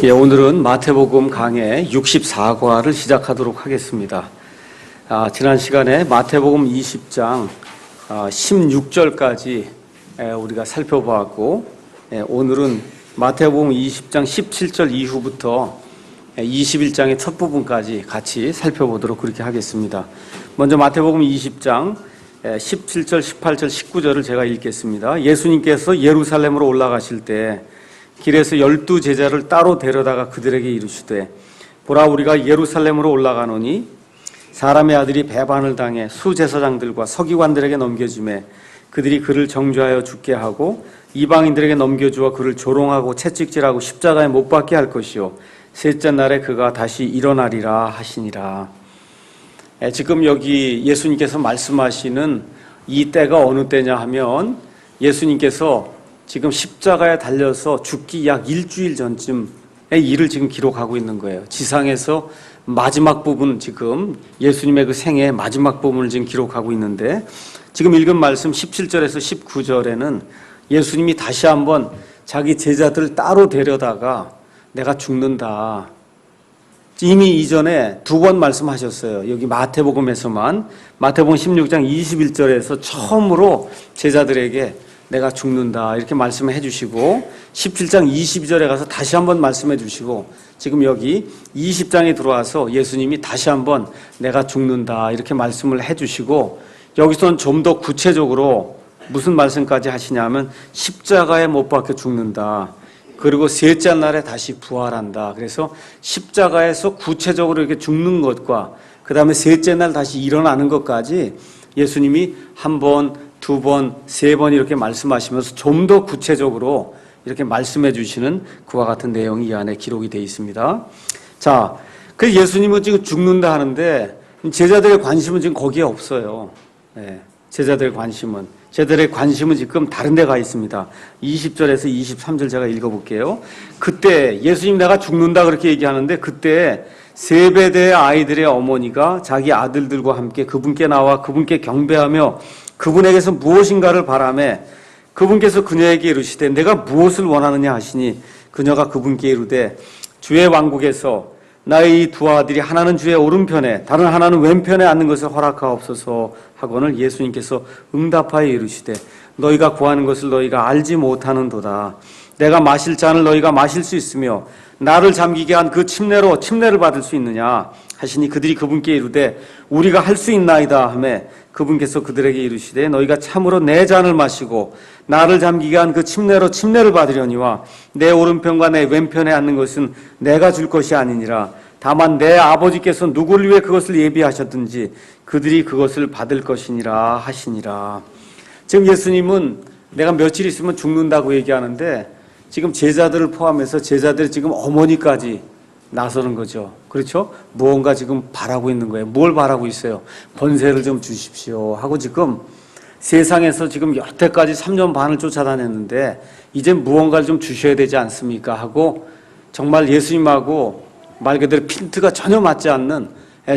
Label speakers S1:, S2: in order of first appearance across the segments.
S1: 오늘은 마태복음 강해 64과를 시작하도록 하겠습니다. 지난 시간에 마태복음 20장 16절까지 우리가 살펴보았고, 오늘은 마태복음 20장 17절 이후부터 21장의 첫 부분까지 같이 살펴보도록 그렇게 하겠습니다. 먼저 마태복음 20장 17절, 18절, 19절을 제가 읽겠습니다. 예수님께서 예루살렘으로 올라가실 때 길에서 12제자를 따로 데려다가 그들에게 이르시되, 보라, 우리가 예루살렘으로 올라가노니 사람의 아들이 배반을 당해 수제사장들과 서기관들에게 넘겨지매 그들이 그를 정죄하여 죽게 하고 이방인들에게 넘겨주어 그를 조롱하고 채찍질하고 십자가에 못 박게 할 것이요 셋째 날에 그가 다시 일어나리라 하시니라. 지금 여기 예수님께서 말씀하시는 이 때가 어느 때냐 하면, 예수님께서 지금 십자가에 달려서 죽기 약 일주일 전쯤의 일을 지금 기록하고 있는 거예요. 지상에서 마지막 부분, 지금 예수님의 그 생애의 마지막 부분을 지금 기록하고 있는데, 지금 읽은 말씀 17절에서 19절에는 예수님이 다시 한번 자기 제자들을 따로 데려다가 내가 죽는다, 이미 이전에 두 번 말씀하셨어요. 여기 마태복음에서만, 마태복음 16장 21절에서 처음으로 제자들에게 내가 죽는다 이렇게 말씀을 해주시고, 17장 22절에 가서 다시 한번 말씀해 주시고, 지금 여기 20장에 들어와서 예수님이 다시 한번 내가 죽는다 이렇게 말씀을 해주시고, 여기서는 좀 더 구체적으로 무슨 말씀까지 하시냐면 십자가에 못 박혀 죽는다, 그리고 셋째 날에 다시 부활한다. 그래서 십자가에서 구체적으로 이렇게 죽는 것과 그 다음에 셋째 날 다시 일어나는 것까지 예수님이 한 번, 두 번, 세 번 이렇게 말씀하시면서 좀 더 구체적으로 이렇게 말씀해 주시는 그와 같은 내용이 이 안에 기록이 되어 있습니다. 자, 그래서 예수님은 지금 죽는다 하는데 제자들의 관심은 지금 거기에 없어요. 제자들의 관심은 지금 다른 데 가 있습니다. 20절에서 23절 제가 읽어볼게요. 그때 예수님 내가 죽는다 그렇게 얘기하는데, 그때 세베대의 아이들의 어머니가 자기 아들들과 함께 그분께 나와 그분께 경배하며 그분에게서 무엇인가를 바라매 그분께서 그녀에게 이르시되 내가 무엇을 원하느냐 하시니, 그녀가 그분께 이르되 주의 왕국에서 나의 이 두 아들이 하나는 주의 오른편에 다른 하나는 왼편에 앉는 것을 허락하옵소서 하고는 예수님께서 응답하여 이르시되 너희가 구하는 것을 너희가 알지 못하는도다. 내가 마실 잔을 너희가 마실 수 있으며 나를 잠기게 한 그 침례로 침례를 받을 수 있느냐 하시니, 그들이 그분께 이르되 우리가 할 수 있나이다 하매 그분께서 그들에게 이르시되 너희가 참으로 내 잔을 마시고 나를 잠기게 한 그 침례로 침례를 받으려니와 내 오른편과 내 왼편에 앉는 것은 내가 줄 것이 아니니라. 다만 내 아버지께서 누구를 위해 그것을 예비하셨든지 그들이 그것을 받을 것이니라 하시니라. 지금 예수님은 내가 며칠 있으면 죽는다고 얘기하는데, 지금 제자들을 포함해서 제자들이 지금 어머니까지 나서는 거죠. 그렇죠? 무언가 지금 바라고 있는 거예요. 뭘 바라고 있어요? 권세를 좀 주십시오 하고, 지금 세상에서 지금 여태까지 3년 반을 쫓아다녔는데 이제 무언가를 좀 주셔야 되지 않습니까 하고, 정말 예수님하고 말 그대로 핀트가 전혀 맞지 않는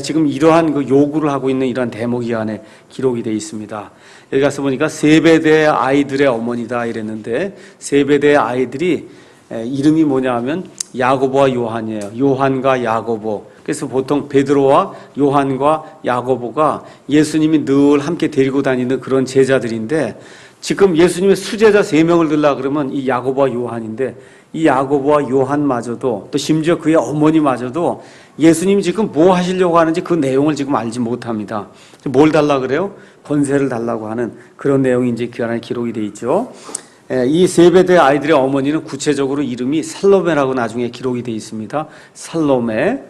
S1: 지금 이러한 그 요구를 하고 있는 이러한 대목이 안에 기록이 되어 있습니다. 여기 가서 보니까 세베대의 아이들의 어머니다 이랬는데, 세베대의 아이들이 이름이 뭐냐 하면 야고보와 요한이에요. 요한과 야고보. 그래서 보통 베드로와 요한과 야고보가 예수님이 늘 함께 데리고 다니는 그런 제자들인데, 지금 예수님의 수제자 3명을 들라 그러면 이 야고보와 요한인데, 이 야고보와 요한마저도 또 심지어 그의 어머니마저도 예수님이 지금 뭐 하시려고 하는지 그 내용을 지금 알지 못합니다. 뭘 달라 그래요? 권세를 달라고 하는 그런 내용이 이제 그 안에 기록이 되어 있죠. 이 세베대 아이들의 어머니는 구체적으로 이름이 살로메라고 나중에 기록이 되어 있습니다. 살로메.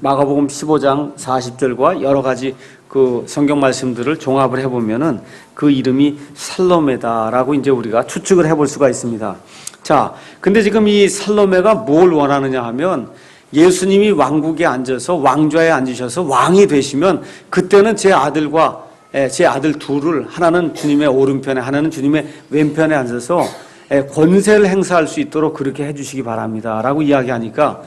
S1: 마가복음 15장 40절과 여러 가지 그 성경 말씀들을 종합을 해보면은 그 이름이 살로메다라고 이제 우리가 추측을 해볼 수가 있습니다. 자, 근데 지금 이 살로메가 뭘 원하느냐 하면, 예수님이 왕국에 앉아서 왕좌에 앉으셔서 왕이 되시면 그때는 제 아들 둘을, 하나는 주님의 오른편에 하나는 주님의 왼편에 앉아서 권세를 행사할 수 있도록 그렇게 해주시기 바랍니다 라고 이야기하니까,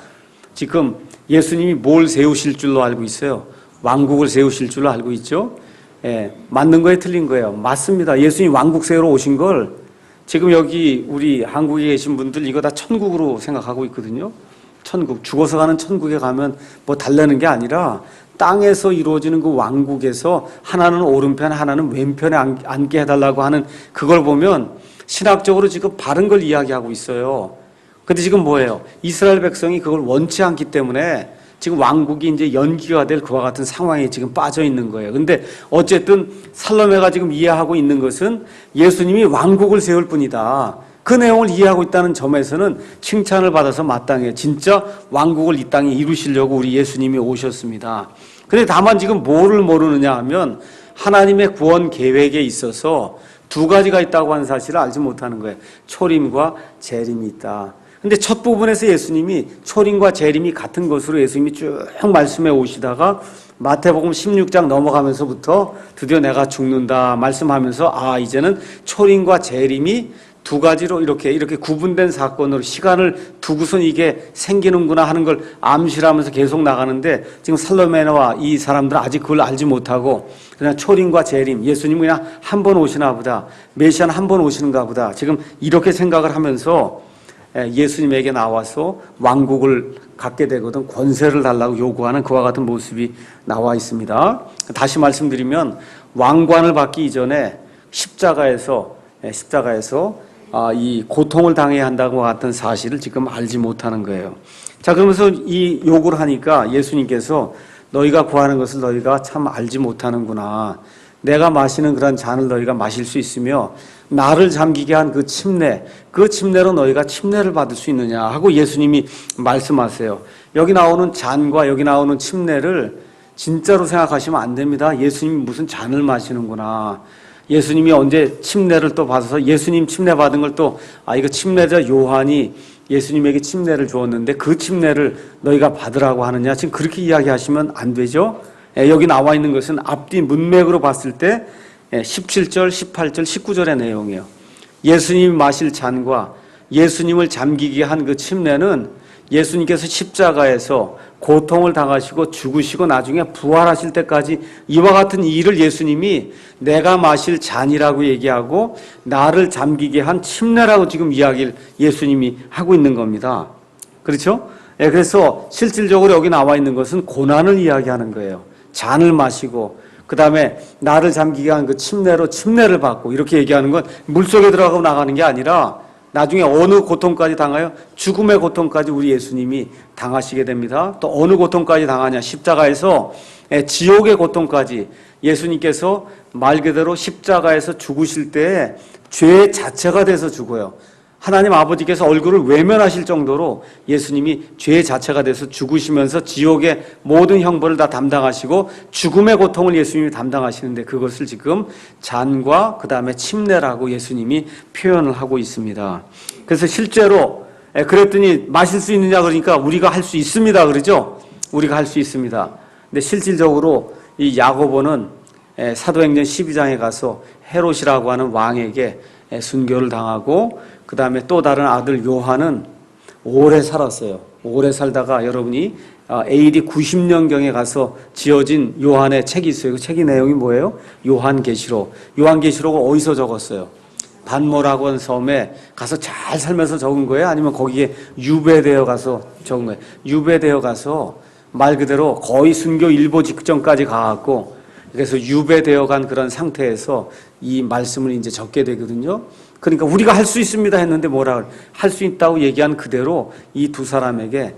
S1: 지금 예수님이 뭘 세우실 줄로 알고 있어요? 왕국을 세우실 줄로 알고 있죠? 맞는 거에 틀린 거예요. 맞습니다. 예수님이 왕국 세우러 오신 걸 지금 여기 우리 한국에 계신 분들 이거 다 천국으로 생각하고 있거든요. 천국, 죽어서 가는 천국에 가면 뭐 달라는 게 아니라 땅에서 이루어지는 그 왕국에서 하나는 오른편, 하나는 왼편에 앉게 해달라고 하는 그걸 보면 신학적으로 지금 바른 걸 이야기하고 있어요. 근데 지금 뭐예요? 이스라엘 백성이 그걸 원치 않기 때문에 지금 왕국이 이제 연기가 될 그와 같은 상황에 지금 빠져 있는 거예요. 근데 어쨌든 살로메가 지금 이해하고 있는 것은 예수님이 왕국을 세울 뿐이다. 그 내용을 이해하고 있다는 점에서는 칭찬을 받아서 마땅해요. 진짜 왕국을 이 땅에 이루시려고 우리 예수님이 오셨습니다. 근데 다만 지금 뭐를 모르느냐 하면 하나님의 구원 계획에 있어서 두 가지가 있다고 하는 사실을 알지 못하는 거예요. 초림과 재림이 있다. 근데 첫 부분에서 예수님이 초림과 재림이 같은 것으로 예수님이 쭉 말씀해 오시다가 마태복음 16장 넘어가면서부터 드디어 내가 죽는다 말씀하면서 이제는 초림과 재림이 두 가지로 이렇게 구분된 사건으로 시간을 두고선 이게 생기는구나 하는 걸 암시를 하면서 계속 나가는데 지금 살로메와 이 사람들은 아직 그걸 알지 못하고 그냥 초림과 재림, 예수님은 그냥 한 번 오시나 보다, 메시아는 한 번 오시는가 보다 지금 이렇게 생각을 하면서 예수님에게 나와서 왕국을 갖게 되거든 권세를 달라고 요구하는 그와 같은 모습이 나와 있습니다. 다시 말씀드리면 왕관을 받기 이전에 십자가에서 이 고통을 당해야 한다고 같은 사실을 지금 알지 못하는 거예요. 자, 그러면서 이 요구를 하니까 예수님께서 너희가 구하는 것을 너희가 참 알지 못하는구나. 내가 마시는 그런 잔을 너희가 마실 수 있으며 나를 잠기게 한 그 침례로 너희가 침례를 받을 수 있느냐 하고 예수님이 말씀하세요. 여기 나오는 잔과 여기 나오는 침례를 진짜로 생각하시면 안 됩니다. 예수님이 무슨 잔을 마시는구나. 예수님이 언제 침례를 또 받아서 예수님 침례 받은 걸 또 이거 침례자 요한이 예수님에게 침례를 주었는데 그 침례를 너희가 받으라고 하느냐 지금 그렇게 이야기하시면 안 되죠. 여기 나와 있는 것은 앞뒤 문맥으로 봤을 때 17절, 18절, 19절의 내용이에요. 예수님이 마실 잔과 예수님을 잠기게 한 그 침례는 예수님께서 십자가에서 고통을 당하시고 죽으시고 나중에 부활하실 때까지 이와 같은 일을 예수님이 내가 마실 잔이라고 얘기하고 나를 잠기게 한 침례라고 지금 이야기를 예수님이 하고 있는 겁니다. 그렇죠? 그래서 실질적으로 여기 나와 있는 것은 고난을 이야기하는 거예요. 잔을 마시고 그 다음에 나를 잠기게 한 그 침례로 침례를 받고 이렇게 얘기하는 건 물속에 들어가고 나가는 게 아니라 나중에 어느 고통까지 당하여 죽음의 고통까지 우리 예수님이 당하시게 됩니다. 또 어느 고통까지 당하냐 십자가에서 지옥의 고통까지 예수님께서 말 그대로 십자가에서 죽으실 때 죄 자체가 돼서 죽어요. 하나님 아버지께서 얼굴을 외면하실 정도로 예수님이 죄 자체가 돼서 죽으시면서 지옥의 모든 형벌을 다 담당하시고 죽음의 고통을 예수님이 담당하시는데 그것을 지금 잔과 그 다음에 침례라고 예수님이 표현을 하고 있습니다. 그래서 실제로 그랬더니 마실 수 있느냐 그러니까 우리가 할 수 있습니다. 그러죠? 우리가 할 수 있습니다. 근데 실질적으로 이 야고보는 사도행전 12장에 가서 헤롯이라고 하는 왕에게 순교를 당하고 그 다음에 또 다른 아들 요한은 오래 살았어요. 오래 살다가 여러분이 AD 90년경에 가서 지어진 요한의 책이 있어요. 그 책의 내용이 뭐예요? 요한계시록. 요한계시록을 어디서 적었어요? 반모라고 하는 섬에 가서 잘 살면서 적은 거예요? 아니면 거기에 유배되어 가서 적은 거예요? 유배되어 가서 말 그대로 거의 순교 일보 직전까지 가갖고 그래서 유배되어 간 그런 상태에서 이 말씀을 이제 적게 되거든요. 그러니까 우리가 할 수 있습니다 했는데 뭐라 할 수 있다고 얘기한 그대로 이 두 사람에게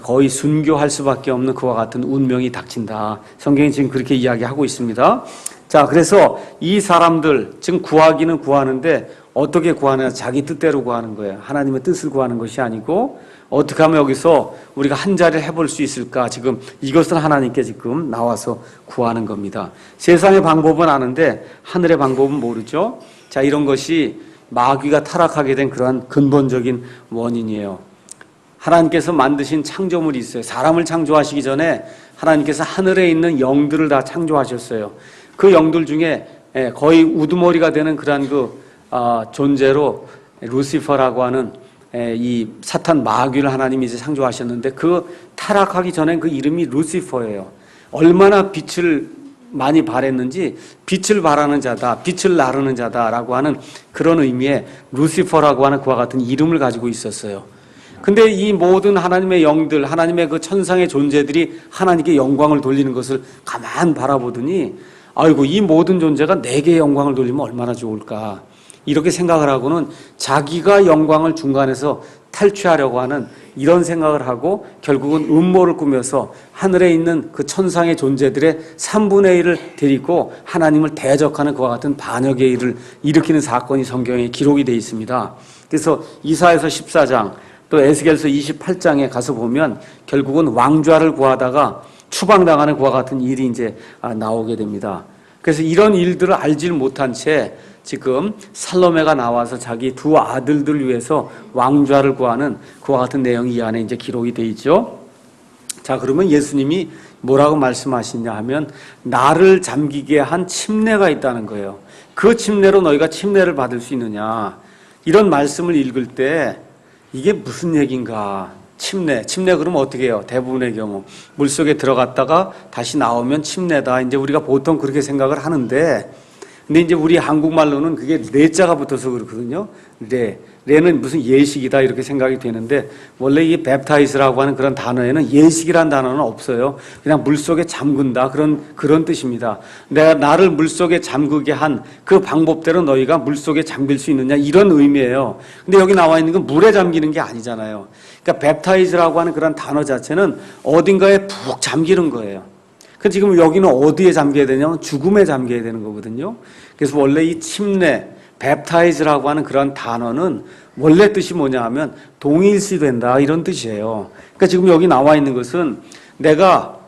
S1: 거의 순교할 수밖에 없는 그와 같은 운명이 닥친다. 성경이 지금 그렇게 이야기하고 있습니다. 자, 그래서 이 사람들 지금 구하기는 구하는데 어떻게 구하느냐? 자기 뜻대로 구하는 거예요. 하나님의 뜻을 구하는 것이 아니고 어떻게 하면 여기서 우리가 한 자리를 해볼 수 있을까? 지금 이것을 하나님께 지금 나와서 구하는 겁니다. 세상의 방법은 아는데 하늘의 방법은 모르죠. 자, 이런 것이 마귀가 타락하게 된 그러한 근본적인 원인이에요. 하나님께서 만드신 창조물이 있어요. 사람을 창조하시기 전에 하나님께서 하늘에 있는 영들을 다 창조하셨어요. 그 영들 중에 거의 우두머리가 되는 그러한 존재로 루시퍼라고 하는 이 사탄 마귀를 하나님이 이제 창조하셨는데 그 타락하기 전엔 그 이름이 루시퍼예요. 얼마나 빛을 많이 바랬는지 빛을 발하는 자다, 빛을 나르는 자다라고 하는 그런 의미의 루시퍼라고 하는 그와 같은 이름을 가지고 있었어요. 근데 이 모든 하나님의 영들, 하나님의 그 천상의 존재들이 하나님께 영광을 돌리는 것을 가만 바라보더니 아이고, 이 모든 존재가 내게 영광을 돌리면 얼마나 좋을까, 이렇게 생각을 하고는 자기가 영광을 중간에서 탈취하려고 하는 이런 생각을 하고 결국은 음모를 꾸며서 하늘에 있는 그 천상의 존재들의 3분의 1을 데리고 하나님을 대적하는 그와 같은 반역의 일을 일으키는 사건이 성경에 기록이 되어 있습니다. 그래서 이사야서 14장 또 에스겔서 28장에 가서 보면 결국은 왕좌를 구하다가 추방당하는 그와 같은 일이 이제 나오게 됩니다. 그래서 이런 일들을 알지 못한 채 지금 살로메가 나와서 자기 두 아들들 위해서 왕좌를 구하는 그와 같은 내용이 이 안에 이제 기록이 되어 있죠. 자, 그러면 예수님이 뭐라고 말씀하시냐 하면 나를 잠기게 한 침례가 있다는 거예요. 그 침례로 너희가 침례를 받을 수 있느냐, 이런 말씀을 읽을 때 이게 무슨 얘기인가. 침례 그러면 어떻게 해요? 대부분의 경우 물속에 들어갔다가 다시 나오면 침례다, 이제 우리가 보통 그렇게 생각을 하는데, 근데 이제 우리 한국말로는 그게 레자가 붙어서 그렇거든요. 레는 무슨 예식이다 이렇게 생각이 되는데, 원래 이 웹타이스라고 하는 그런 단어에는 예식이란 단어는 없어요. 그냥 물속에 잠근다, 그런 뜻입니다. 내가 나를 물속에 잠그게 한 그 방법대로 너희가 물속에 잠길 수 있느냐, 이런 의미예요. 근데 여기 나와 있는 건 물에 잠기는 게 아니잖아요. 그러니까 웹타이즈라고 하는 그런 단어 자체는 어딘가에 푹 잠기는 거예요. 그 지금 여기는 어디에 잠겨야 되냐면 죽음에 잠겨야 되는 거거든요. 그래서 원래 이 침례, 웹타이즈라고 하는 그런 단어는 원래 뜻이 뭐냐 하면 동일시 된다, 이런 뜻이에요. 그러니까 지금 여기 나와 있는 것은 내가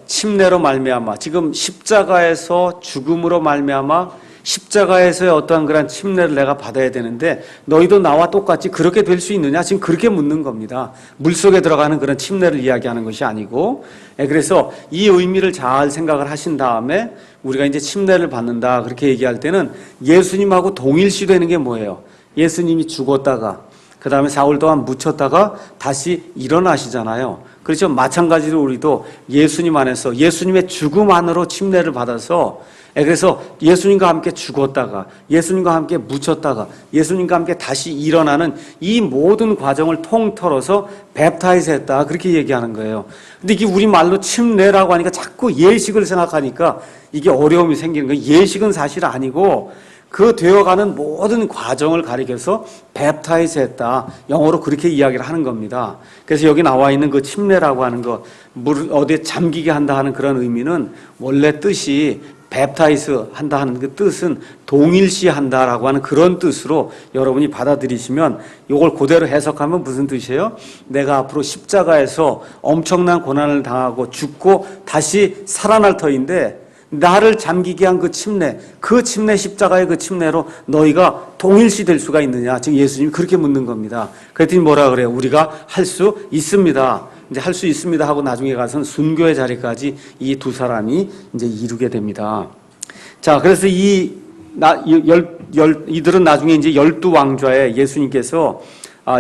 S1: 침례로 말미암아, 지금 십자가에서 죽음으로 말미암아 십자가에서의 어떠한 그런 침례를 내가 받아야 되는데 너희도 나와 똑같이 그렇게 될 수 있느냐, 지금 그렇게 묻는 겁니다. 물속에 들어가는 그런 침례를 이야기하는 것이 아니고. 그래서 이 의미를 잘 생각을 하신 다음에 우리가 이제 침례를 받는다 그렇게 얘기할 때는 예수님하고 동일시되는 게 뭐예요? 예수님이 죽었다가 그 다음에 사흘 동안 묻혔다가 다시 일어나시잖아요. 그렇죠? 마찬가지로 우리도 예수님 안에서 예수님의 죽음 안으로 침례를 받아서, 그래서 예수님과 함께 죽었다가 예수님과 함께 묻혔다가 예수님과 함께 다시 일어나는 이 모든 과정을 통틀어서 뵙타이즈 했다, 그렇게 얘기하는 거예요. 근데 이게 우리말로 침례라고 하니까 자꾸 예식을 생각하니까 이게 어려움이 생기는 거예요. 예식은 사실 아니고 그 되어가는 모든 과정을 가리켜서 뵙타이즈 했다, 영어로 그렇게 이야기를 하는 겁니다. 그래서 여기 나와 있는 그 침례라고 하는 거, 물 어디에 잠기게 한다 하는 그런 의미는 원래 뜻이 뵙타이즈 한다 하는 그 뜻은 동일시한다라고 하는 그런 뜻으로 여러분이 받아들이시면, 이걸 그대로 해석하면 무슨 뜻이에요? 내가 앞으로 십자가에서 엄청난 고난을 당하고 죽고 다시 살아날 터인데 나를 잠기게 한 그 침례 십자가의 그 침례로 너희가 동일시 될 수가 있느냐, 지금 예수님이 그렇게 묻는 겁니다. 그랬더니 뭐라 그래요? 우리가 할 수 있습니다. 이제 할 수 있습니다 하고 나중에 가서는 순교의 자리까지 이 두 사람이 이제 이루게 됩니다. 자, 그래서 이들은 나중에 이제 12왕좌에 예수님께서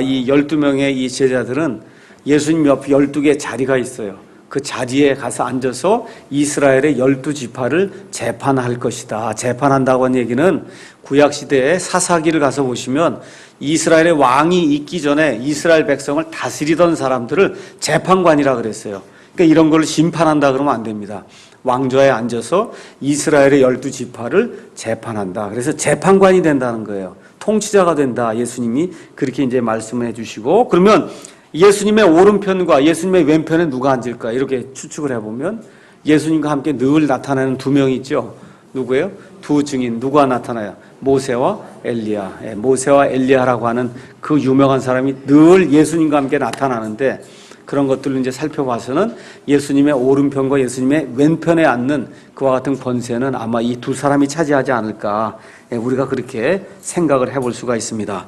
S1: 이 12명의 이 제자들은 예수님 옆에 12개의 자리가 있어요. 그 자리에 가서 앉아서 이스라엘의 12지파를 재판할 것이다. 재판한다고 하는 얘기는 구약시대의 사사기를 가서 보시면 이스라엘의 왕이 있기 전에 이스라엘 백성을 다스리던 사람들을 재판관이라 그랬어요. 그러니까 이런 걸 심판한다 그러면 안 됩니다. 왕좌에 앉아서 이스라엘의 12지파를 재판한다. 그래서 재판관이 된다는 거예요. 통치자가 된다. 예수님이 그렇게 이제 말씀을 해주시고, 그러면 예수님의 오른편과 예수님의 왼편에 누가 앉을까? 이렇게 추측을 해보면 예수님과 함께 늘 나타나는 두 명이 있죠. 누구예요? 두 증인. 누가 나타나요? 모세와 엘리야. 모세와 엘리야라고 하는 그 유명한 사람이 늘 예수님과 함께 나타나는데, 그런 것들을 이제 살펴봐서는 예수님의 오른편과 예수님의 왼편에 앉는 그와 같은 권세는 아마 이 두 사람이 차지하지 않을까, 우리가 그렇게 생각을 해볼 수가 있습니다.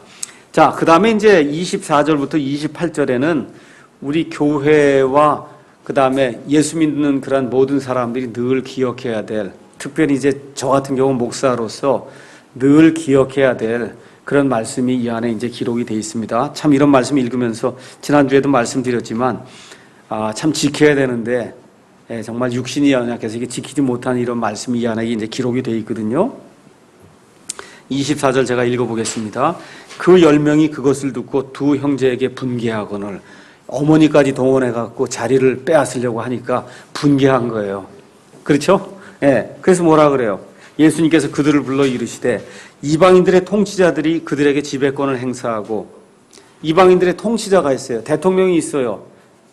S1: 자, 그 다음에 이제 24절부터 28절에는 우리 교회와 그 다음에 예수 믿는 그런 모든 사람들이 늘 기억해야 될, 특별히 이제 저 같은 경우 목사로서 늘 기억해야 될 그런 말씀이 이 안에 이제 기록이 되어 있습니다. 참 이런 말씀 읽으면서 지난주에도 말씀드렸지만 참 지켜야 되는데 정말 육신이 연약해서 이게 지키지 못한 이런 말씀이 이 안에 이제 기록이 되어 있거든요. 24절 제가 읽어보겠습니다. 그 10명이 그것을 듣고 두 형제에게 분개하거늘, 어머니까지 동원해갖고 자리를 빼앗으려고 하니까 분개한 거예요. 그렇죠? 그래서 뭐라 그래요? 예수님께서 그들을 불러 이르시되 이방인들의 통치자들이 그들에게 지배권을 행사하고, 이방인들의 통치자가 있어요. 대통령이 있어요.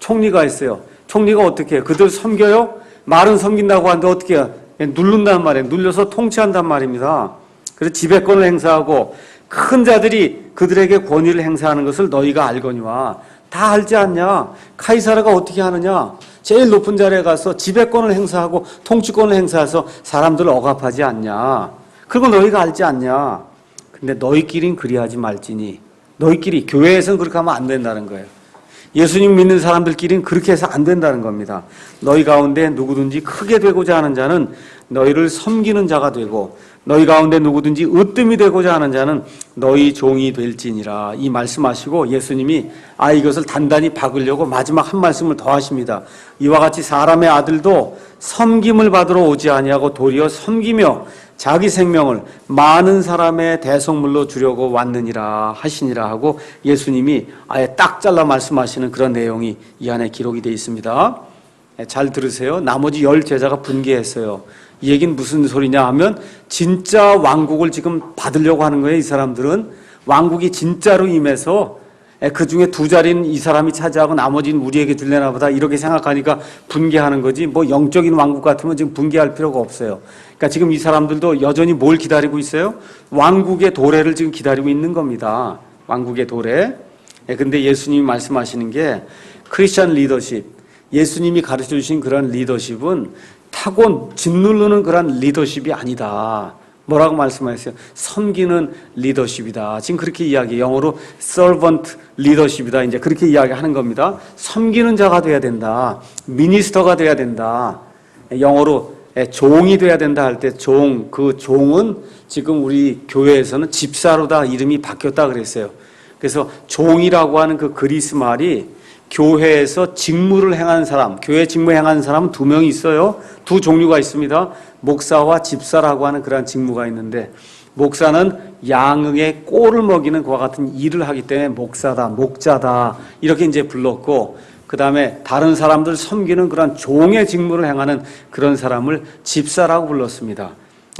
S1: 총리가 있어요. 총리가 어떻게 해요? 그들 섬겨요? 말은 섬긴다고 하는데 어떻게 해요? 누른단 말이에요. 눌려서 통치한단 말입니다. 그래서 지배권을 행사하고 큰 자들이 그들에게 권위를 행사하는 것을 너희가 알거니와. 다 알지 않냐? 카이사르가 어떻게 하느냐? 제일 높은 자리에 가서 지배권을 행사하고 통치권을 행사해서 사람들을 억압하지 않냐? 그리고 너희가 알지 않냐? 근데 너희끼리는 그리하지 말지니. 너희끼리, 교회에서는 그렇게 하면 안 된다는 거예요. 예수님 믿는 사람들끼리는 그렇게 해서 안 된다는 겁니다. 너희 가운데 누구든지 크게 되고자 하는 자는 너희를 섬기는 자가 되고, 너희 가운데 누구든지 으뜸이 되고자 하는 자는 너희 종이 될지니라. 이 말씀하시고 예수님이 이것을 단단히 박으려고 마지막 한 말씀을 더 하십니다. 이와 같이 사람의 아들도 섬김을 받으러 오지 아니하고 도리어 섬기며 자기 생명을 많은 사람의 대속물로 주려고 왔느니라 하시니라 하고, 예수님이 아예 딱 잘라 말씀하시는 그런 내용이 이 안에 기록이 되어 있습니다. 잘 들으세요. 나머지 10 제자가 분개했어요. 이 얘기는 무슨 소리냐 하면 진짜 왕국을 지금 받으려고 하는 거예요. 이 사람들은 왕국이 진짜로 임해서 그 중에 2 자리는 이 사람이 차지하고 나머지는 우리에게 줄려나 보다, 이렇게 생각하니까 분개하는 거지, 뭐 영적인 왕국 같으면 지금 분개할 필요가 없어요. 그러니까 지금 이 사람들도 여전히 뭘 기다리고 있어요? 왕국의 도래를 지금 기다리고 있는 겁니다. 왕국의 도래. 근데 예수님이 말씀하시는 게 크리스천 리더십, 예수님이 가르쳐 주신 그런 리더십은 타고 짓누르는 그런 리더십이 아니다. 뭐라고 말씀하셨어요? 섬기는 리더십이다. 지금 그렇게 이야기, 영어로 servant leadership이다. 이제 그렇게 이야기하는 겁니다. 섬기는 자가 돼야 된다. 미니스터가 돼야 된다. 영어로 종이 돼야 된다 할 때 종, 그 종은 지금 우리 교회에서는 집사로다 이름이 바뀌었다 그랬어요. 그래서 종이라고 하는 그 그리스 말이 교회에서 직무를 행하는 사람, 교회 직무 행하는 사람은 2명이 있어요. 2 종류가 있습니다. 목사와 집사라고 하는 그러한 직무가 있는데, 목사는 양의 꼴을 먹이는 그와 같은 일을 하기 때문에 목사다, 목자다 이렇게 이제 불렀고, 그 다음에 다른 사람들 섬기는 그런 종의 직무를 행하는 그런 사람을 집사라고 불렀습니다.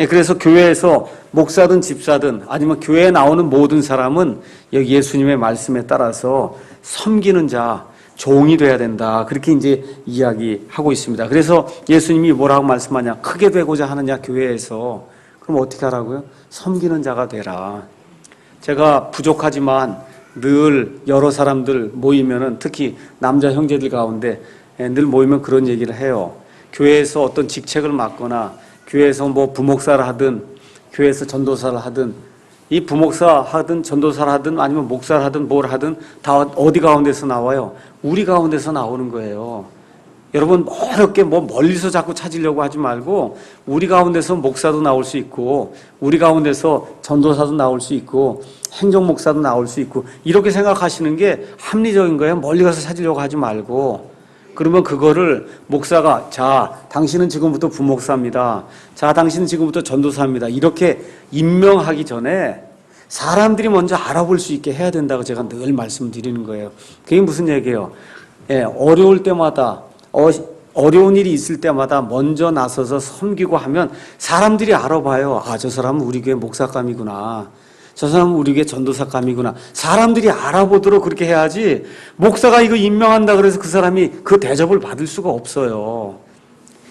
S1: 그래서 교회에서 목사든 집사든 아니면 교회에 나오는 모든 사람은 여기 예수님의 말씀에 따라서 섬기는 자, 종이 돼야 된다. 그렇게 이제 이야기하고 있습니다. 그래서 예수님이 뭐라고 말씀하냐? 크게 되고자 하느냐, 교회에서. 그럼 어떻게 하라고요? 섬기는 자가 되라. 제가 부족하지만 늘 여러 사람들 모이면은, 특히 남자 형제들 가운데 늘 모이면 그런 얘기를 해요. 교회에서 어떤 직책을 맡거나, 교회에서 뭐 부목사를 하든, 교회에서 전도사를 하든, 이 부목사 하든 전도사를 하든 아니면 목사를 하든 뭘 하든 다 어디 가운데서 나와요? 우리 가운데서 나오는 거예요. 여러분 어렵게 뭐 멀리서 자꾸 찾으려고 하지 말고, 우리 가운데서 목사도 나올 수 있고, 우리 가운데서 전도사도 나올 수 있고, 행정목사도 나올 수 있고, 이렇게 생각하시는 게 합리적인 거예요. 멀리 가서 찾으려고 하지 말고. 그러면 그거를 목사가, 자, 당신은 지금부터 부목사입니다. 자, 당신은 지금부터 전도사입니다. 이렇게 임명하기 전에 사람들이 먼저 알아볼 수 있게 해야 된다고 제가 늘 말씀드리는 거예요. 그게 무슨 얘기예요? 어려울 때마다, 어려운 일이 있을 때마다 먼저 나서서 섬기고 하면 사람들이 알아봐요. 저 사람은 우리 교회 목사감이구나. 저 사람은 우리 교회 전도사감이구나. 사람들이 알아보도록 그렇게 해야지, 목사가 이거 임명한다 그래서 그 사람이 그 대접을 받을 수가 없어요.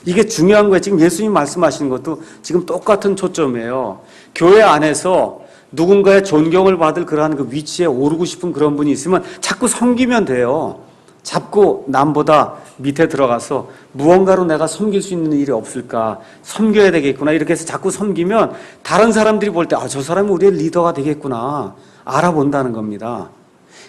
S1: 이게 중요한 거예요. 지금 예수님 말씀하시는 것도 지금 똑같은 초점이에요. 교회 안에서 누군가의 존경을 받을 그러한 그 위치에 오르고 싶은 그런 분이 있으면 자꾸 섬기면 돼요. 자꾸 남보다 밑에 들어가서 무언가로 내가 섬길 수 있는 일이 없을까, 섬겨야 되겠구나, 이렇게 해서 자꾸 섬기면 다른 사람들이 볼 때 저 사람이 우리의 리더가 되겠구나 알아본다는 겁니다.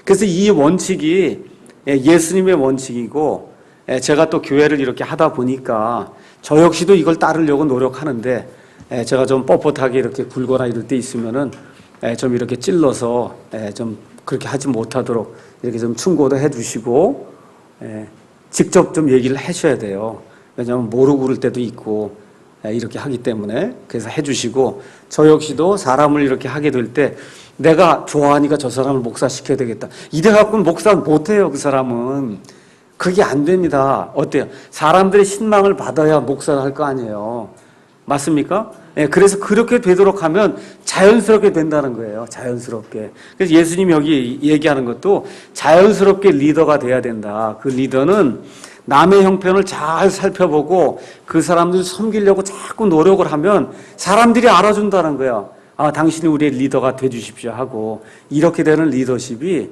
S1: 그래서 이 원칙이 예수님의 원칙이고, 제가 또 교회를 이렇게 하다 보니까 저 역시도 이걸 따르려고 노력하는데, 제가 좀 뻣뻣하게 이렇게 굴거나 이럴 때 있으면은 좀 이렇게 찔러서 좀 그렇게 하지 못하도록 이렇게 좀 충고도 해주시고, 직접 좀 얘기를 하셔야 돼요. 왜냐하면 모르고 그럴 때도 있고 이렇게 하기 때문에 그래서 해주시고 저 역시도 사람을 이렇게 하게 될 때 내가 좋아하니까 저 사람을 목사시켜야 되겠다. 이래 갖고는 목사 못해요. 그 사람은. 그게 안 됩니다. 어때요? 사람들의 신망을 받아야 목사를 할 거 아니에요. 맞습니까? 예, 그래서 그렇게 되도록 하면 자연스럽게 된다는 거예요. 자연스럽게. 그래서 예수님 여기 얘기하는 것도 자연스럽게 리더가 돼야 된다. 그 리더는 남의 형편을 잘 살펴보고 그 사람들 섬기려고 자꾸 노력을 하면 사람들이 알아준다는 거예요. 아, 당신이 우리의 리더가 돼주십시오 하고 이렇게 되는 리더십이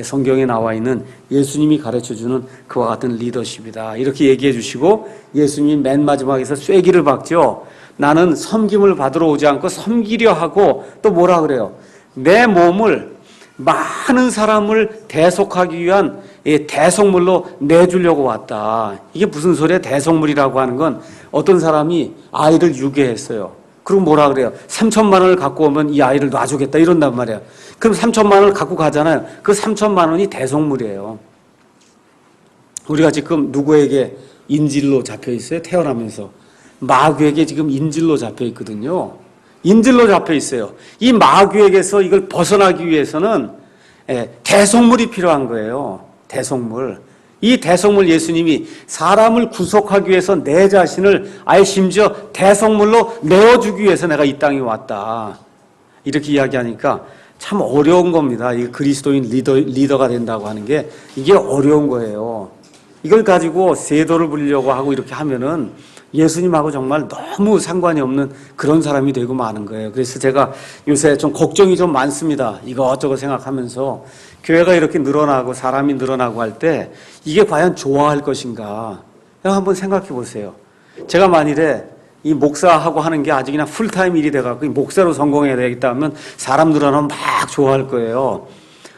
S1: 성경에 나와 있는 예수님이 가르쳐주는 그와 같은 리더십이다. 이렇게 얘기해 주시고 예수님이 맨 마지막에서 쐐기를 박죠. 나는 섬김을 받으러 오지 않고 섬기려 하고 또 뭐라 그래요? 내 몸을 많은 사람을 대속하기 위한 대속물로 내주려고 왔다. 이게 무슨 소리야? 대속물이라고 하는 건 어떤 사람이 아이를 유괴했어요. 그럼 뭐라 그래요? 3천만 원을 갖고 오면 이 아이를 놔주겠다 이런단 말이에요. 그럼 3천만 원을 갖고 가잖아요. 그 3천만 원이 대속물이에요. 우리가 지금 누구에게 인질로 잡혀 있어요? 태어나면서. 마귀에게 지금 인질로 잡혀 있거든요. 인질로 잡혀 있어요. 이 마귀에게서 이걸 벗어나기 위해서는 대속물이 필요한 거예요. 대속물. 이 대속물 예수님이 사람을 구속하기 위해서 내 자신을 아예 심지어 대속물로 내어주기 위해서 내가 이 땅에 왔다. 이렇게 이야기하니까 참 어려운 겁니다. 이 그리스도인 리더가 된다고 하는 게 이게 어려운 거예요. 이걸 가지고 세도를 부리려고 하고 이렇게 하면은 예수님하고 정말 너무 상관이 없는 그런 사람이 되고 마는 거예요. 그래서 제가 요새 좀 걱정이 좀 많습니다. 이것저것 생각하면서 교회가 이렇게 늘어나고 사람이 늘어나고 할 때 이게 과연 좋아할 것인가? 한번 생각해 보세요. 제가 만일에 이 목사하고 하는 게 아주 그냥 풀타임 일이 돼갖고 목사로 성공해야 되겠다 하면 사람 늘어나면 막 좋아할 거예요.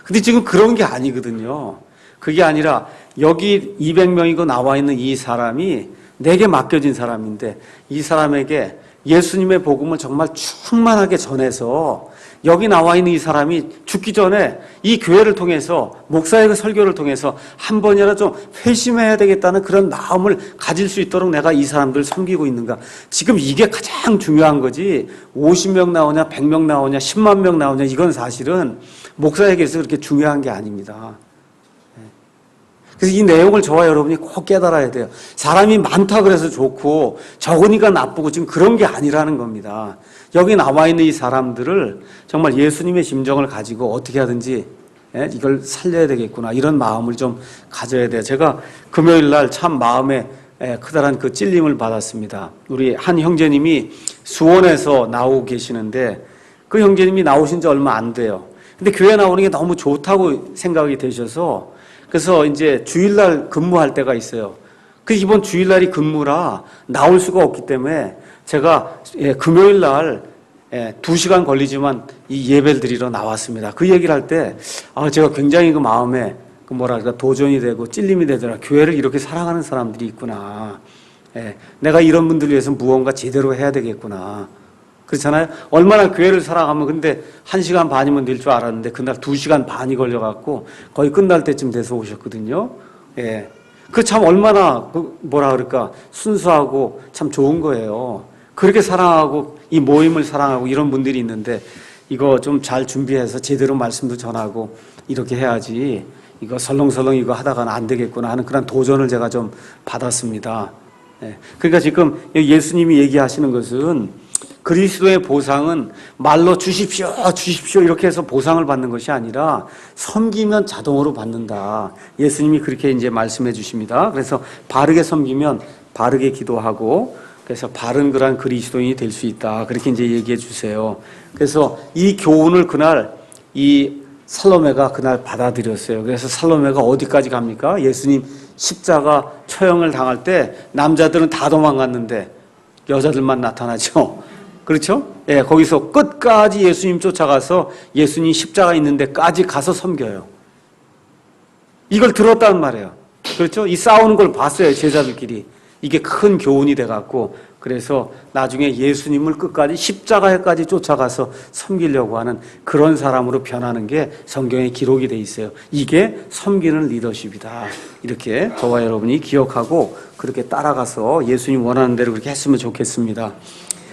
S1: 근데 지금 그런 게 아니거든요. 그게 아니라 여기 200명이고 나와 있는 이 사람이 내게 맡겨진 사람인데 이 사람에게 예수님의 복음을 정말 충만하게 전해서 여기 나와 있는 이 사람이 죽기 전에 이 교회를 통해서 목사의 그 설교를 통해서 한 번이라도 좀 회심해야 되겠다는 그런 마음을 가질 수 있도록 내가 이 사람들을 섬기고 있는가. 지금 이게 가장 중요한 거지 50명 나오냐 100명 나오냐 10만 명 나오냐 이건 사실은 목사에게서 그렇게 중요한 게 아닙니다. 그래서 이 내용을 저와 여러분이 꼭 깨달아야 돼요. 사람이 많다 그래서 좋고 적으니까 나쁘고 지금 그런 게 아니라는 겁니다. 여기 나와 있는 이 사람들을 정말 예수님의 심정을 가지고 어떻게 하든지 이걸 살려야 되겠구나 이런 마음을 좀 가져야 돼요. 제가 금요일 날 참 마음에 크다란 그 찔림을 받았습니다. 우리 한 형제님이 수원에서 나오고 계시는데 그 형제님이 나오신 지 얼마 안 돼요. 근데 교회 나오는 게 너무 좋다고 생각이 되셔서 그래서 이제 주일날 근무할 때가 있어요. 그 이번 주일날이 근무라 나올 수가 없기 때문에 제가 금요일날 2시간 걸리지만 이 예배를 드리러 나왔습니다. 그 얘기를 할 때 제가 굉장히 그 마음에 그 뭐랄까 도전이 되고 찔림이 되더라. 교회를 이렇게 사랑하는 사람들이 있구나. 내가 이런 분들 위해서 무언가 제대로 해야 되겠구나. 그렇잖아요. 얼마나 교회를 사랑하면 근데 1시간 반이면 될 줄 알았는데 그날 2시간 반이 걸려갖고 거의 끝날 때쯤 돼서 오셨거든요. 그 참 얼마나 뭐라 그럴까 순수하고 참 좋은 거예요. 그렇게 사랑하고 이 모임을 사랑하고 이런 분들이 있는데 이거 좀 잘 준비해서 제대로 말씀도 전하고 이렇게 해야지 이거 설렁설렁 이거 하다가는 안 되겠구나 하는 그런 도전을 제가 좀 받았습니다. 그러니까 지금 예수님이 얘기하시는 것은 그리스도의 보상은 말로 주십시오, 주십시오 이렇게 해서 보상을 받는 것이 아니라 섬기면 자동으로 받는다. 예수님이 그렇게 이제 말씀해 주십니다. 그래서 바르게 섬기면 바르게 기도하고 그래서 바른 그런 그리스도인이 될 수 있다. 그렇게 이제 얘기해 주세요. 그래서 이 교훈을 그날 이 살로메가 그날 받아들였어요. 그래서 살로메가 어디까지 갑니까? 예수님 십자가 처형을 당할 때 남자들은 다 도망갔는데 여자들만 나타나죠. 그렇죠? 거기서 끝까지 예수님 쫓아가서 예수님 십자가 있는 데까지 가서 섬겨요. 이걸 들었단 말이에요. 그렇죠? 이 싸우는 걸 봤어요, 제자들끼리. 이게 큰 교훈이 돼갖고 그래서 나중에 예수님을 끝까지 십자가에까지 쫓아가서 섬기려고 하는 그런 사람으로 변하는 게 성경에 기록이 돼 있어요. 이게 섬기는 리더십이다. 이렇게 저와 여러분이 기억하고 그렇게 따라가서 예수님 원하는 대로 그렇게 했으면 좋겠습니다.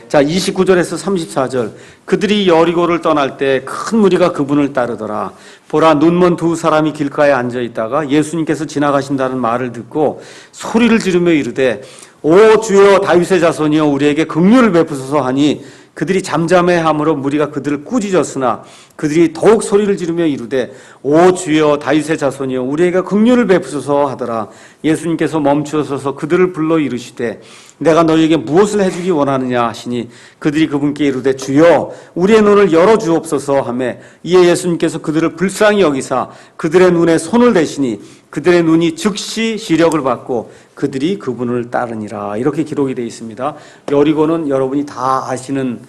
S1: 자, 29절에서 34절. 그들이 여리고를 떠날 때 큰 무리가 그분을 따르더라. 보라, 눈먼 두 사람이 길가에 앉아 있다가 예수님께서 지나가신다는 말을 듣고 소리를 지르며 이르되 오 주여 다윗의 자손이여 우리에게 긍휼을 베푸소서 하니 그들이 잠잠해함으로 무리가 그들을 꾸짖었으나 그들이 더욱 소리를 지르며 이르되 오 주여 다윗의 자손이여 우리에게 긍휼을 베푸소서 하더라. 예수님께서 멈추어서서 그들을 불러 이르시되 내가 너희에게 무엇을 해주기 원하느냐 하시니 그들이 그분께 이르되 주여 우리의 눈을 열어주옵소서 하며 이에 예수님께서 그들을 불쌍히 여기사 그들의 눈에 손을 대시니 그들의 눈이 즉시 시력을 받고 그들이 그분을 따르니라. 이렇게 기록이 되어 있습니다. 여리고는 여러분이 다 아시는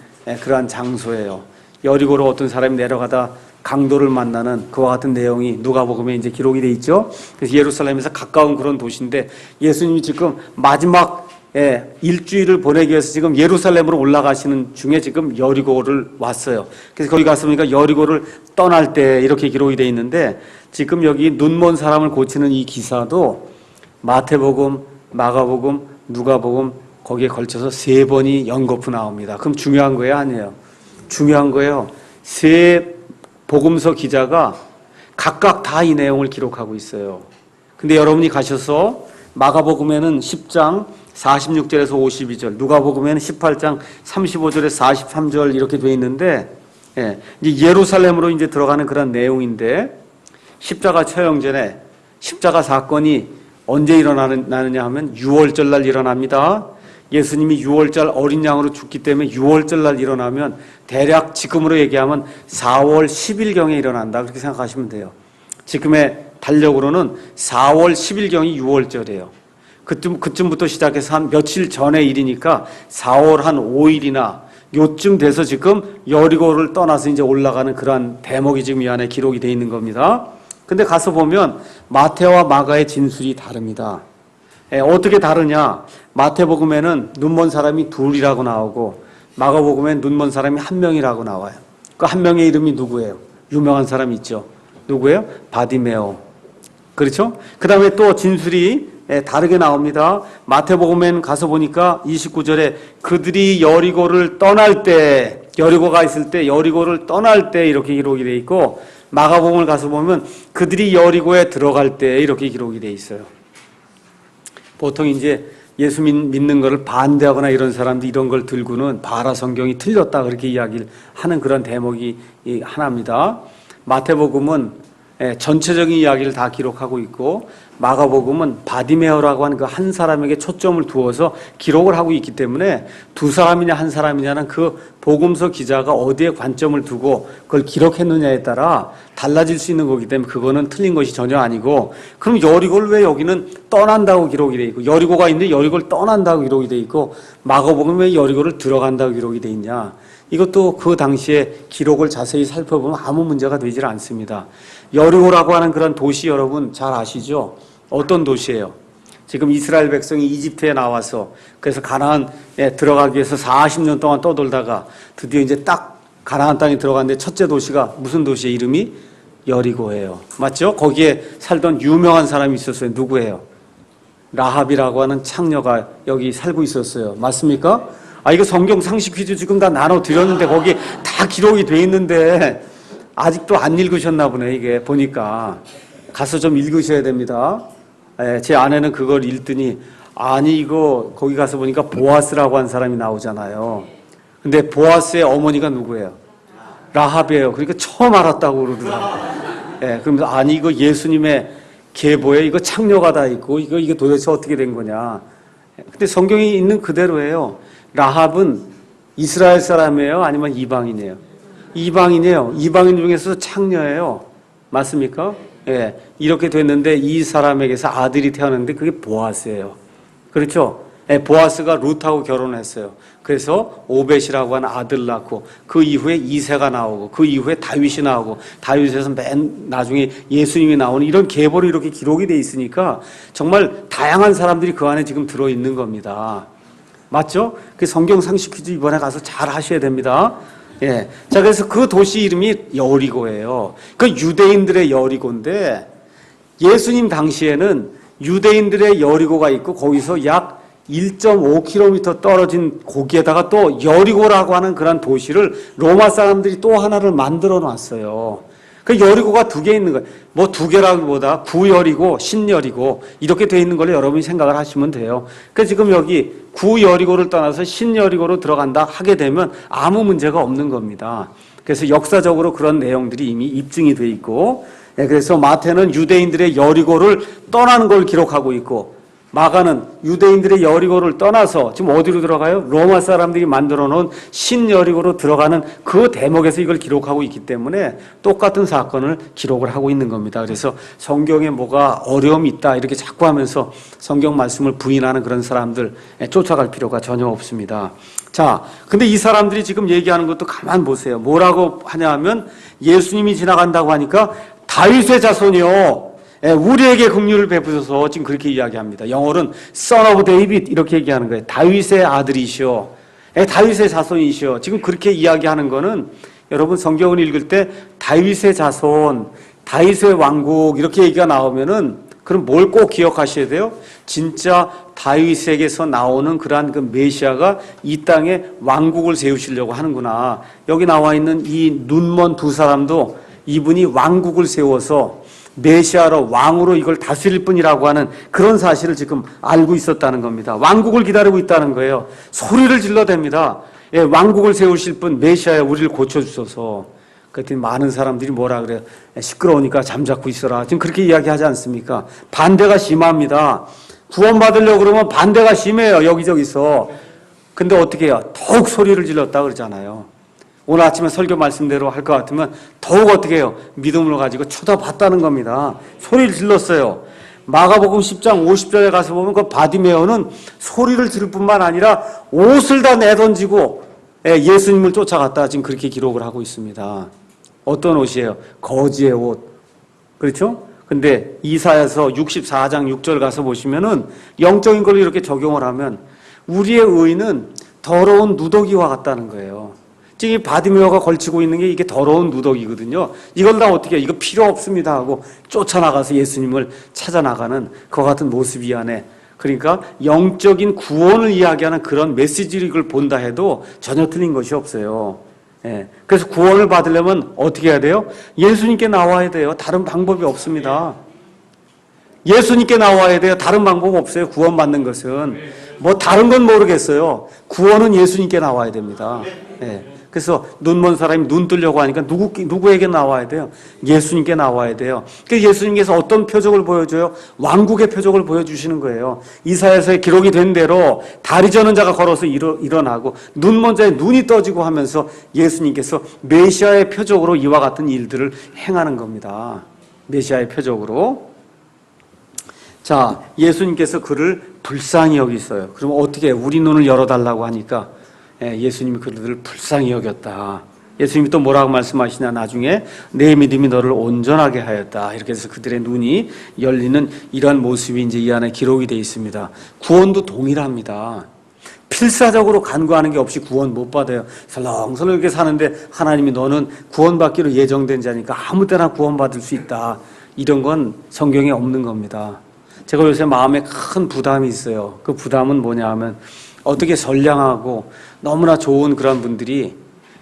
S1: 그러한 장소예요. 여리고로 어떤 사람이 내려가다 강도를 만나는 그와 같은 내용이 누가복음에 이제 기록이 되어 있죠. 그래서 예루살렘에서 가까운 그런 도시인데 예수님이 지금 마지막 일주일을 보내기 위해서 지금 예루살렘으로 올라가시는 중에 지금 여리고를 왔어요. 그래서 거기 가서 보니까 여리고를 떠날 때 이렇게 기록이 되어 있는데 지금 여기 눈먼 사람을 고치는 이 기사도 마태복음, 마가복음, 누가복음 거기에 걸쳐서 3번이 연거푸 나옵니다. 그럼 중요한 거예요? 아니에요? 중요한 거예요. 3 복음서 기자가 각각 다 이 내용을 기록하고 있어요. 근데 여러분이 가셔서 마가복음에는 10장 46절에서 52절, 누가복음에는 18장 35절에서 43절 이렇게 되어 있는데 이제 예루살렘으로 이제 들어가는 그런 내용인데 십자가 처형 전에 십자가 사건이 언제 일어나느냐 하면 6월절 날 일어납니다. 예수님이 6월절 어린 양으로 죽기 때문에 6월절 날 일어나면 대략 지금으로 얘기하면 4월 10일경에 일어난다. 그렇게 생각하시면 돼요. 지금의 달력으로는 4월 10일경이 6월절이에요. 그쯤부터 시작해서 한 며칠 전의 일이니까 4월 한 5일이나 요쯤 돼서 지금 여리고를 떠나서 이제 올라가는 그러한 대목이 지금 이 안에 기록이 되어 있는 겁니다. 근데 가서 보면 마태와 마가의 진술이 다릅니다. 어떻게 다르냐? 마태복음에는 눈먼 사람이 둘이라고 나오고 마가복음엔 눈먼 사람이 1명이라고 나와요. 그 1명의 이름이 누구예요? 유명한 사람 있죠. 누구예요? 바디메오. 그렇죠? 그 다음에 또 진술이 다르게 나옵니다. 마태복음엔 가서 보니까 29절에 그들이 여리고를 떠날 때, 여리고가 있을 때, 여리고를 떠날 때 이렇게 기록이 되어 있고 마가복음을 가서 보면 그들이 여리고에 들어갈 때 이렇게 기록이 되어 있어요. 보통 이제 예수 믿는 것을 반대하거나 이런 사람들 이런 걸 들고는 바라 성경이 틀렸다 그렇게 이야기를 하는 그런 대목이 하나입니다. 마태복음은 전체적인 이야기를 다 기록하고 있고 마가복음은 바디메오라고 하는 그 한 사람에게 초점을 두어서 기록을 하고 있기 때문에 두 사람이냐 한 사람이냐는 그 복음서 기자가 어디에 관점을 두고 그걸 기록했느냐에 따라 달라질 수 있는 거기 때문에 그거는 틀린 것이 전혀 아니고 그럼 여리고를 왜 여기는 떠난다고 기록이 돼 있고 여리고가 있는데 여리고를 떠난다고 기록이 돼 있고 마가복음은 왜 여리고를 들어간다고 기록이 돼 있냐. 이것도 그 당시에 기록을 자세히 살펴보면 아무 문제가 되질 않습니다. 여리고라고 하는 그런 도시 여러분 잘 아시죠? 어떤 도시예요? 지금 이스라엘 백성이 이집트에 나와서 그래서 가나안에 들어가기 위해서 40년 동안 떠돌다가 드디어 이제 딱 가나안 땅에 들어갔는데 첫째 도시가 무슨 도시의 이름이 여리고예요. 맞죠? 거기에 살던 유명한 사람이 있었어요. 누구예요? 라합이라고 하는 창녀가 여기 살고 있었어요. 맞습니까? 이거 성경 상식 퀴즈 지금 다 나눠드렸는데 거기 다 기록이 돼 있는데 아직도 안 읽으셨나 보네. 이게 보니까 가서 좀 읽으셔야 됩니다. 제 아내는 그걸 읽더니 아니 이거 거기 가서 보니까 보아스라고 한 사람이 나오잖아요. 근데 보아스의 어머니가 누구예요? 라합이에요. 그러니까 처음 알았다고 그러더라고요. 그러면서 아니 이거 예수님의 계보에 이거 창녀가 다 있고 이게 도대체 어떻게 된 거냐. 근데 성경이 있는 그대로예요. 라합은 이스라엘 사람이에요? 아니면 이방인이에요? 이방인이에요. 이방인 중에서 창녀예요. 맞습니까? 이렇게 됐는데 이 사람에게서 아들이 태어났는데 그게 보아스예요. 그렇죠? 보아스가 룻하고 결혼했어요. 그래서 오벳이라고 하는 아들 낳고 그 이후에 이새가 나오고 그 이후에 다윗이 나오고 다윗에서 맨 나중에 예수님이 나오는 이런 계보로 이렇게 기록이 돼 있으니까 정말 다양한 사람들이 그 안에 지금 들어있는 겁니다. 맞죠? 그 성경 상식 퀴즈 이번에 가서 잘 하셔야 됩니다. 예. 자, 그래서 그 도시 이름이 여리고예요. 그 유대인들의 여리고인데 예수님 당시에는 유대인들의 여리고가 있고 거기서 약 1.5km 떨어진 거기에다가 또 여리고라고 하는 그런 도시를 로마 사람들이 또 하나를 만들어 놨어요. 그 여리고가 두 개 있는 거예요. 뭐 두 개라기보다 구여리고 신여리고 이렇게 돼 있는 걸 여러분이 생각을 하시면 돼요. 그 지금 여기 구여리고를 떠나서 신여리고로 들어간다 하게 되면 아무 문제가 없는 겁니다. 그래서 역사적으로 그런 내용들이 이미 입증이 돼 있고, 그래서 마태는 유대인들의 여리고를 떠나는 걸 기록하고 있고, 마가는 유대인들의 여리고를 떠나서 지금 어디로 들어가요? 로마 사람들이 만들어 놓은 신여리고로 들어가는 그 대목에서 이걸 기록하고 있기 때문에 똑같은 사건을 기록을 하고 있는 겁니다. 그래서 성경에 뭐가 어려움이 있다 이렇게 자꾸 하면서 성경 말씀을 부인하는 그런 사람들 쫓아갈 필요가 전혀 없습니다. 자, 근데 이 사람들이 지금 얘기하는 것도 가만 보세요. 뭐라고 하냐 하면 예수님이 지나간다고 하니까 다윗의 자손이요, 우리에게 긍휼을 베푸소서 지금 그렇게 이야기합니다. 영어로는 Son of David 이렇게 얘기하는 거예요. 다윗의 아들이시오, 다윗의 자손이시오. 지금 그렇게 이야기하는 거는 여러분 성경을 읽을 때 다윗의 자손, 다윗의 왕국 이렇게 얘기가 나오면은 그럼 뭘 꼭 기억하셔야 돼요? 진짜 다윗에게서 나오는 그러한 그 메시아가 이 땅에 왕국을 세우시려고 하는구나. 여기 나와 있는 이 눈먼 두 사람도 이분이 왕국을 세워서 메시아로 왕으로 이걸 다스릴 뿐이라고 하는 그런 사실을 지금 알고 있었다는 겁니다. 왕국을 기다리고 있다는 거예요. 소리를 질러댑니다. 왕국을 세우실 분 메시아야 우리를 고쳐주소서. 그랬더니 많은 사람들이 뭐라 그래요? 시끄러우니까 잠자코 있어라. 지금 그렇게 이야기하지 않습니까? 반대가 심합니다. 구원받으려고 그러면 반대가 심해요. 여기저기서. 근데 어떻게 해요? 더욱 소리를 질렀다 그러잖아요. 오늘 아침에 설교 말씀대로 할 것 같으면 더욱 어떻게 해요? 믿음을 가지고 쳐다봤다는 겁니다. 소리를 질렀어요. 마가복음 10장 50절에 가서 보면 그 바디메오는 소리를 지를 뿐만 아니라 옷을 다 내던지고 예수님을 쫓아갔다 지금 그렇게 기록을 하고 있습니다. 어떤 옷이에요? 거지의 옷. 그렇죠? 근데 이사야서 64장 6절 가서 보시면은 영적인 걸 이렇게 적용을 하면 우리의 의는 더러운 누더기와 같다는 거예요. 지금 이 바디메오가 걸치고 있는 게 이게 더러운 누더기거든요. 이걸 다 어떻게 해요? 이거 필요 없습니다 하고 쫓아나가서 예수님을 찾아나가는 그와 같은 모습이 안에, 그러니까 영적인 구원을 이야기하는 그런 메시지를 이걸 본다 해도 전혀 틀린 것이 없어요. 그래서 구원을 받으려면 어떻게 해야 돼요? 예수님께 나와야 돼요. 다른 방법이 없습니다. 예수님께 나와야 돼요. 다른 방법 없어요. 구원받는 것은. 뭐 다른 건 모르겠어요. 구원은 예수님께 나와야 됩니다. 그래서 눈먼 사람이 눈 뜨려고 하니까 누구에게 나와야 돼요? 예수님께 나와야 돼요. 그래서 예수님께서 어떤 표적을 보여줘요? 왕국의 표적을 보여주시는 거예요. 이사야서에 기록이 된 대로 다리 저는 자가 걸어서 일어나고 눈먼 자의 눈이 떠지고 하면서 예수님께서 메시아의 표적으로 이와 같은 일들을 행하는 겁니다. 메시아의 표적으로. 자, 예수님께서 그를 불쌍히 여기셨어요. 그럼 어떻게 해요? 우리 눈을 열어달라고 하니까 예수님이 그들을 불쌍히 여겼다. 예수님이 또 뭐라고 말씀하시냐, 나중에 내 믿음이 너를 온전하게 하였다. 이렇게 해서 그들의 눈이 열리는 이러한 모습이 이제 이 안에 기록이 되어 있습니다. 구원도 동일합니다. 필사적으로 간구하는 게 없이 구원 못 받아요. 설렁설렁 이렇게 사는데 하나님이 너는 구원받기로 예정된 자니까 아무 때나 구원받을 수 있다. 이런 건 성경에 없는 겁니다. 제가 요새 마음에 큰 부담이 있어요. 그 부담은 뭐냐 하면 어떻게 선량하고 너무나 좋은 그런 분들이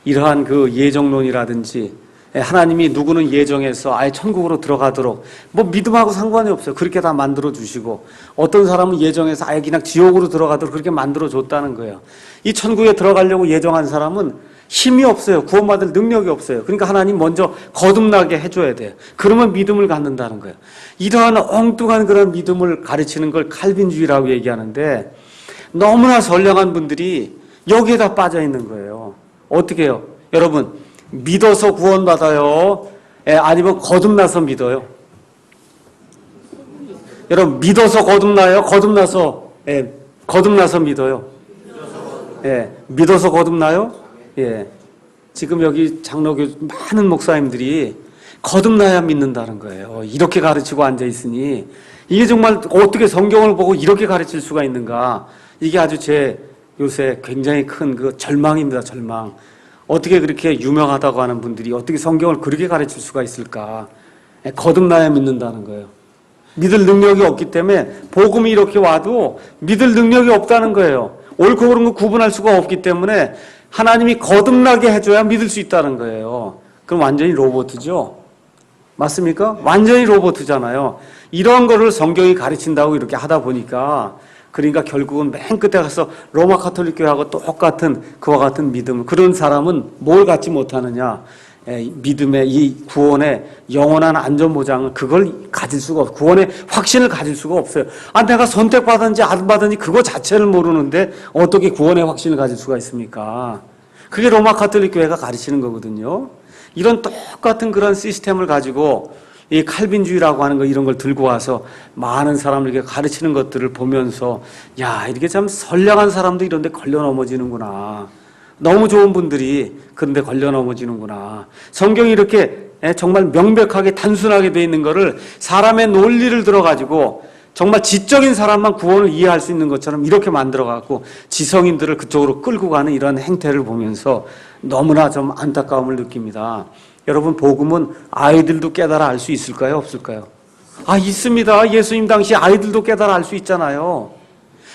S1: 이러한 그 예정론이라든지 하나님이 누구는 예정해서 아예 천국으로 들어가도록 뭐 믿음하고 상관이 없어요. 그렇게 다 만들어 주시고 어떤 사람은 예정해서 아예 그냥 지옥으로 들어가도록 그렇게 만들어 줬다는 거예요. 이 천국에 들어가려고 예정한 사람은 힘이 없어요. 구원받을 능력이 없어요. 그러니까 하나님 먼저 거듭나게 해줘야 돼요. 그러면 믿음을 갖는다는 거예요. 이러한 엉뚱한 그런 믿음을 가르치는 걸 칼빈주의라고 얘기하는데 너무나 선량한 분들이 여기에다 빠져 있는 거예요. 어떻게 해요? 여러분, 믿어서 구원받아요? 아니면 거듭나서 믿어요? 여러분, 믿어서 거듭나요? 거듭나서 거듭나서 믿어요? 예, 믿어서 거듭나요? 예. 지금 여기 장로교 많은 목사님들이 거듭나야 믿는다는 거예요. 이렇게 가르치고 앉아 있으니 이게 정말 어떻게 성경을 보고 이렇게 가르칠 수가 있는가? 이게 아주 제 요새 굉장히 큰 그 절망입니다. 절망. 어떻게 그렇게 유명하다고 하는 분들이 어떻게 성경을 그렇게 가르칠 수가 있을까? 거듭나야 믿는다는 거예요. 믿을 능력이 없기 때문에 복음이 이렇게 와도 믿을 능력이 없다는 거예요. 옳고 그른 거 구분할 수가 없기 때문에 하나님이 거듭나게 해줘야 믿을 수 있다는 거예요. 그럼 완전히 로봇이죠? 맞습니까? 완전히 로봇이잖아요. 이런 거를 성경이 가르친다고 이렇게 하다 보니까 그러니까 결국은 맨 끝에 가서 로마 가톨릭 교회하고 똑같은 그와 같은 믿음, 그런 사람은 뭘 갖지 못하느냐? 믿음의 이 구원의 영원한 안전보장을 그걸 가질 수가 없어요. 구원의 확신을 가질 수가 없어요. 내가 선택받았는지 안 받았는지 그거 자체를 모르는데 어떻게 구원의 확신을 가질 수가 있습니까? 그게 로마 가톨릭 교회가 가르치는 거거든요. 이런 똑같은 그런 시스템을 가지고 이 칼빈주의라고 하는 거 이런 걸 들고 와서 많은 사람들에게 가르치는 것들을 보면서 야, 이렇게 참 선량한 사람도 이런 데 걸려 넘어지는구나. 너무 좋은 분들이 그런데 걸려 넘어지는구나. 성경이 이렇게 정말 명백하게 단순하게 되어 있는 거를 사람의 논리를 들어가지고 정말 지적인 사람만 구원을 이해할 수 있는 것처럼 이렇게 만들어갖고 지성인들을 그쪽으로 끌고 가는 이런 행태를 보면서 너무나 좀 안타까움을 느낍니다. 여러분, 복음은 아이들도 깨달아 알 수 있을까요? 없을까요? 있습니다. 예수님 당시 아이들도 깨달아 알 수 있잖아요.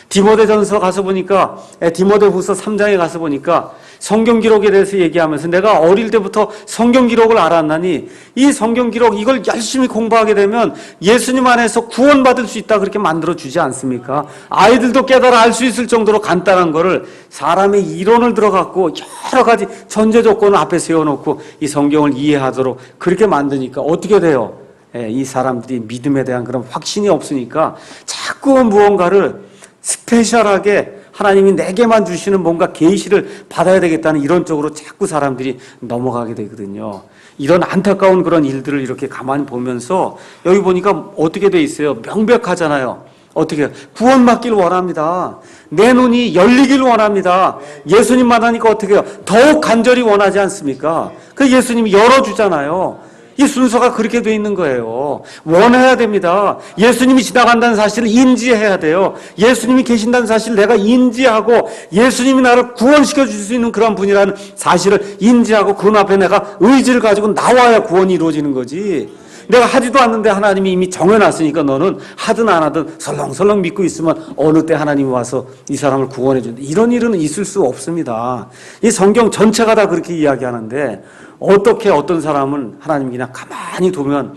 S1: 디모데전서 가서 보니까, 디모데후서 3장에 가서 보니까 성경 기록에 대해서 얘기하면서 내가 어릴 때부터 성경 기록을 알았나니 이 성경 기록 이걸 열심히 공부하게 되면 예수님 안에서 구원받을 수 있다 그렇게 만들어 주지 않습니까? 아이들도 깨달아 알 수 있을 정도로 간단한 거를 사람의 이론을 들어갖고 여러 가지 전제 조건을 앞에 세워놓고 이 성경을 이해하도록 그렇게 만드니까 어떻게 돼요? 이 사람들이 믿음에 대한 그런 확신이 없으니까 자꾸 무언가를 스페셜하게 하나님이 내게만 주시는 뭔가 계시를 받아야 되겠다는 이런 쪽으로 자꾸 사람들이 넘어가게 되거든요. 이런 안타까운 그런 일들을 이렇게 가만히 보면서 여기 보니까 어떻게 돼 있어요? 명백하잖아요. 어떻게 구원받길 원합니다. 내 눈이 열리길 원합니다. 예수님 만나니까 어떻게 해요? 더욱 간절히 원하지 않습니까? 그 예수님이 열어주잖아요. 이 순서가 그렇게 돼 있는 거예요. 원해야 됩니다. 예수님이 지나간다는 사실을 인지해야 돼요. 예수님이 계신다는 사실을 내가 인지하고 예수님이 나를 구원시켜 줄 수 있는 그런 분이라는 사실을 인지하고 그 앞에 내가 의지를 가지고 나와야 구원이 이루어지는 거지. 내가 하지도 않는데 하나님이 이미 정해놨으니까 너는 하든 안 하든 설렁설렁 믿고 있으면 어느 때 하나님이 와서 이 사람을 구원해 준다. 이런 일은 있을 수 없습니다. 이 성경 전체가 다 그렇게 이야기하는데 어떻게 어떤 사람은 하나님이 그냥 가만히 두면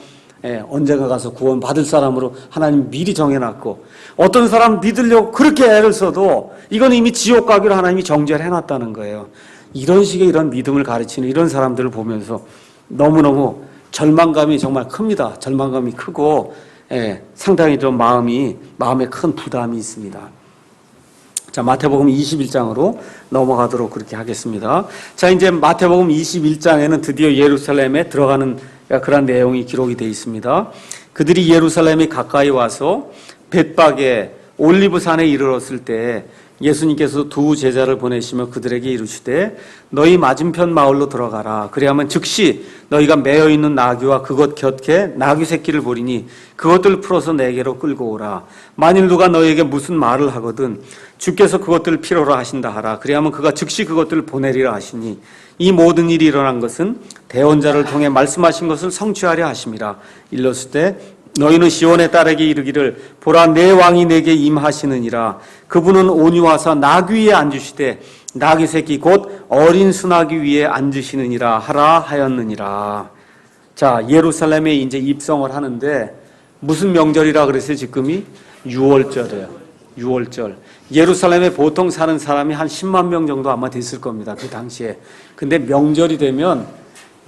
S1: 언젠가 가서 구원 받을 사람으로 하나님 미리 정해놨고 어떤 사람 믿으려고 그렇게 애를 써도 이건 이미 지옥 가기로 하나님이 정죄를 해놨다는 거예요. 이런 식의 이런 믿음을 가르치는 이런 사람들을 보면서 너무너무 절망감이 정말 큽니다. 절망감이 크고 상당히 좀 마음에 큰 부담이 있습니다. 자, 마태복음 21장으로 넘어가도록 그렇게 하겠습니다. 자, 이제 마태복음 21장에는 드디어 예루살렘에 들어가는 그런 내용이 기록이 되어 있습니다. 그들이 예루살렘에 가까이 와서 벳박에 올리브산에 이르렀을 때 예수님께서 두 제자를 보내시며 그들에게 이르시되 너희 맞은편 마을로 들어가라. 그리하면 즉시 너희가 매어 있는 나귀와 그것 곁에 나귀 새끼를 보리니 그것들을 풀어서 내게로 끌고 오라. 만일 누가 너희에게 무슨 말을 하거든 주께서 그것들을 필요로 하신다 하라. 그리하면 그가 즉시 그것들을 보내리라 하시니 이 모든 일이 일어난 것은 대언자를 통해 말씀하신 것을 성취하려 하심이라. 일렀을 때 너희는 시온의 딸에게 이르기를 보라 내 왕이 내게 임하시느니라. 그분은 온유하사 나귀 위에 앉으시되 나귀 새끼 곧 어린 수나귀 위에 앉으시느니라 하라 하였느니라. 자, 예루살렘에 이제 입성을 하는데 무슨 명절이라 그랬어요? 지금이 6월절이에요. 6월절. 예루살렘에 보통 사는 사람이 한 10만 명 정도 아마 됐을 겁니다. 그 당시에. 근데 명절이 되면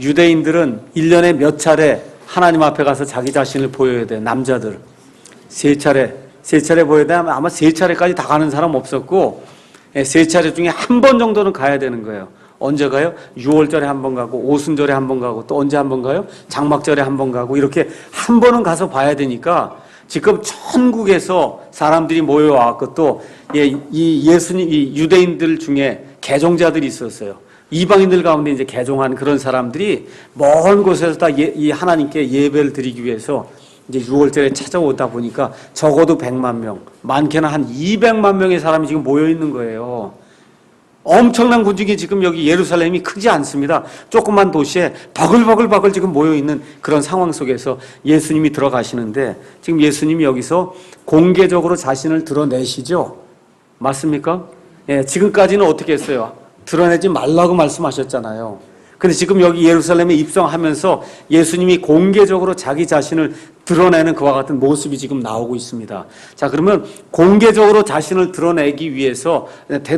S1: 유대인들은 1년에 몇 차례 하나님 앞에 가서 자기 자신을 보여야 돼요. 남자들. 세 차례 보여야 돼. 아마 세 차례까지 다 가는 사람 없었고, 세 차례 중에 한 번 정도는 가야 되는 거예요. 언제 가요? 6월절에 한 번 가고, 오순절에 한 번 가고, 또 언제 한 번 가요? 장막절에 한 번 가고, 이렇게 한 번은 가서 봐야 되니까, 지금 천국에서 사람들이 모여왔고 또 이 예수님, 이 유대인들 중에 개종자들이 있었어요. 이방인들 가운데 이제 개종한 그런 사람들이 먼 곳에서 다 이 하나님께 예배를 드리기 위해서 이제 6월절에 찾아오다 보니까 적어도 100만 명, 많게는 한 200만 명의 사람이 지금 모여 있는 거예요. 엄청난 군중이 지금 여기 예루살렘이 크지 않습니다. 조그만 도시에 바글바글 지금 모여있는 그런 상황 속에서 예수님이 들어가시는데 지금 예수님이 여기서 공개적으로 자신을 드러내시죠? 맞습니까? 예, 지금까지는 어떻게 했어요? 드러내지 말라고 말씀하셨잖아요. 근데 지금 여기 예루살렘에 입성하면서 예수님이 공개적으로 자기 자신을 드러내는 그와 같은 모습이 지금 나오고 있습니다. 자, 그러면 공개적으로 자신을 드러내기 위해서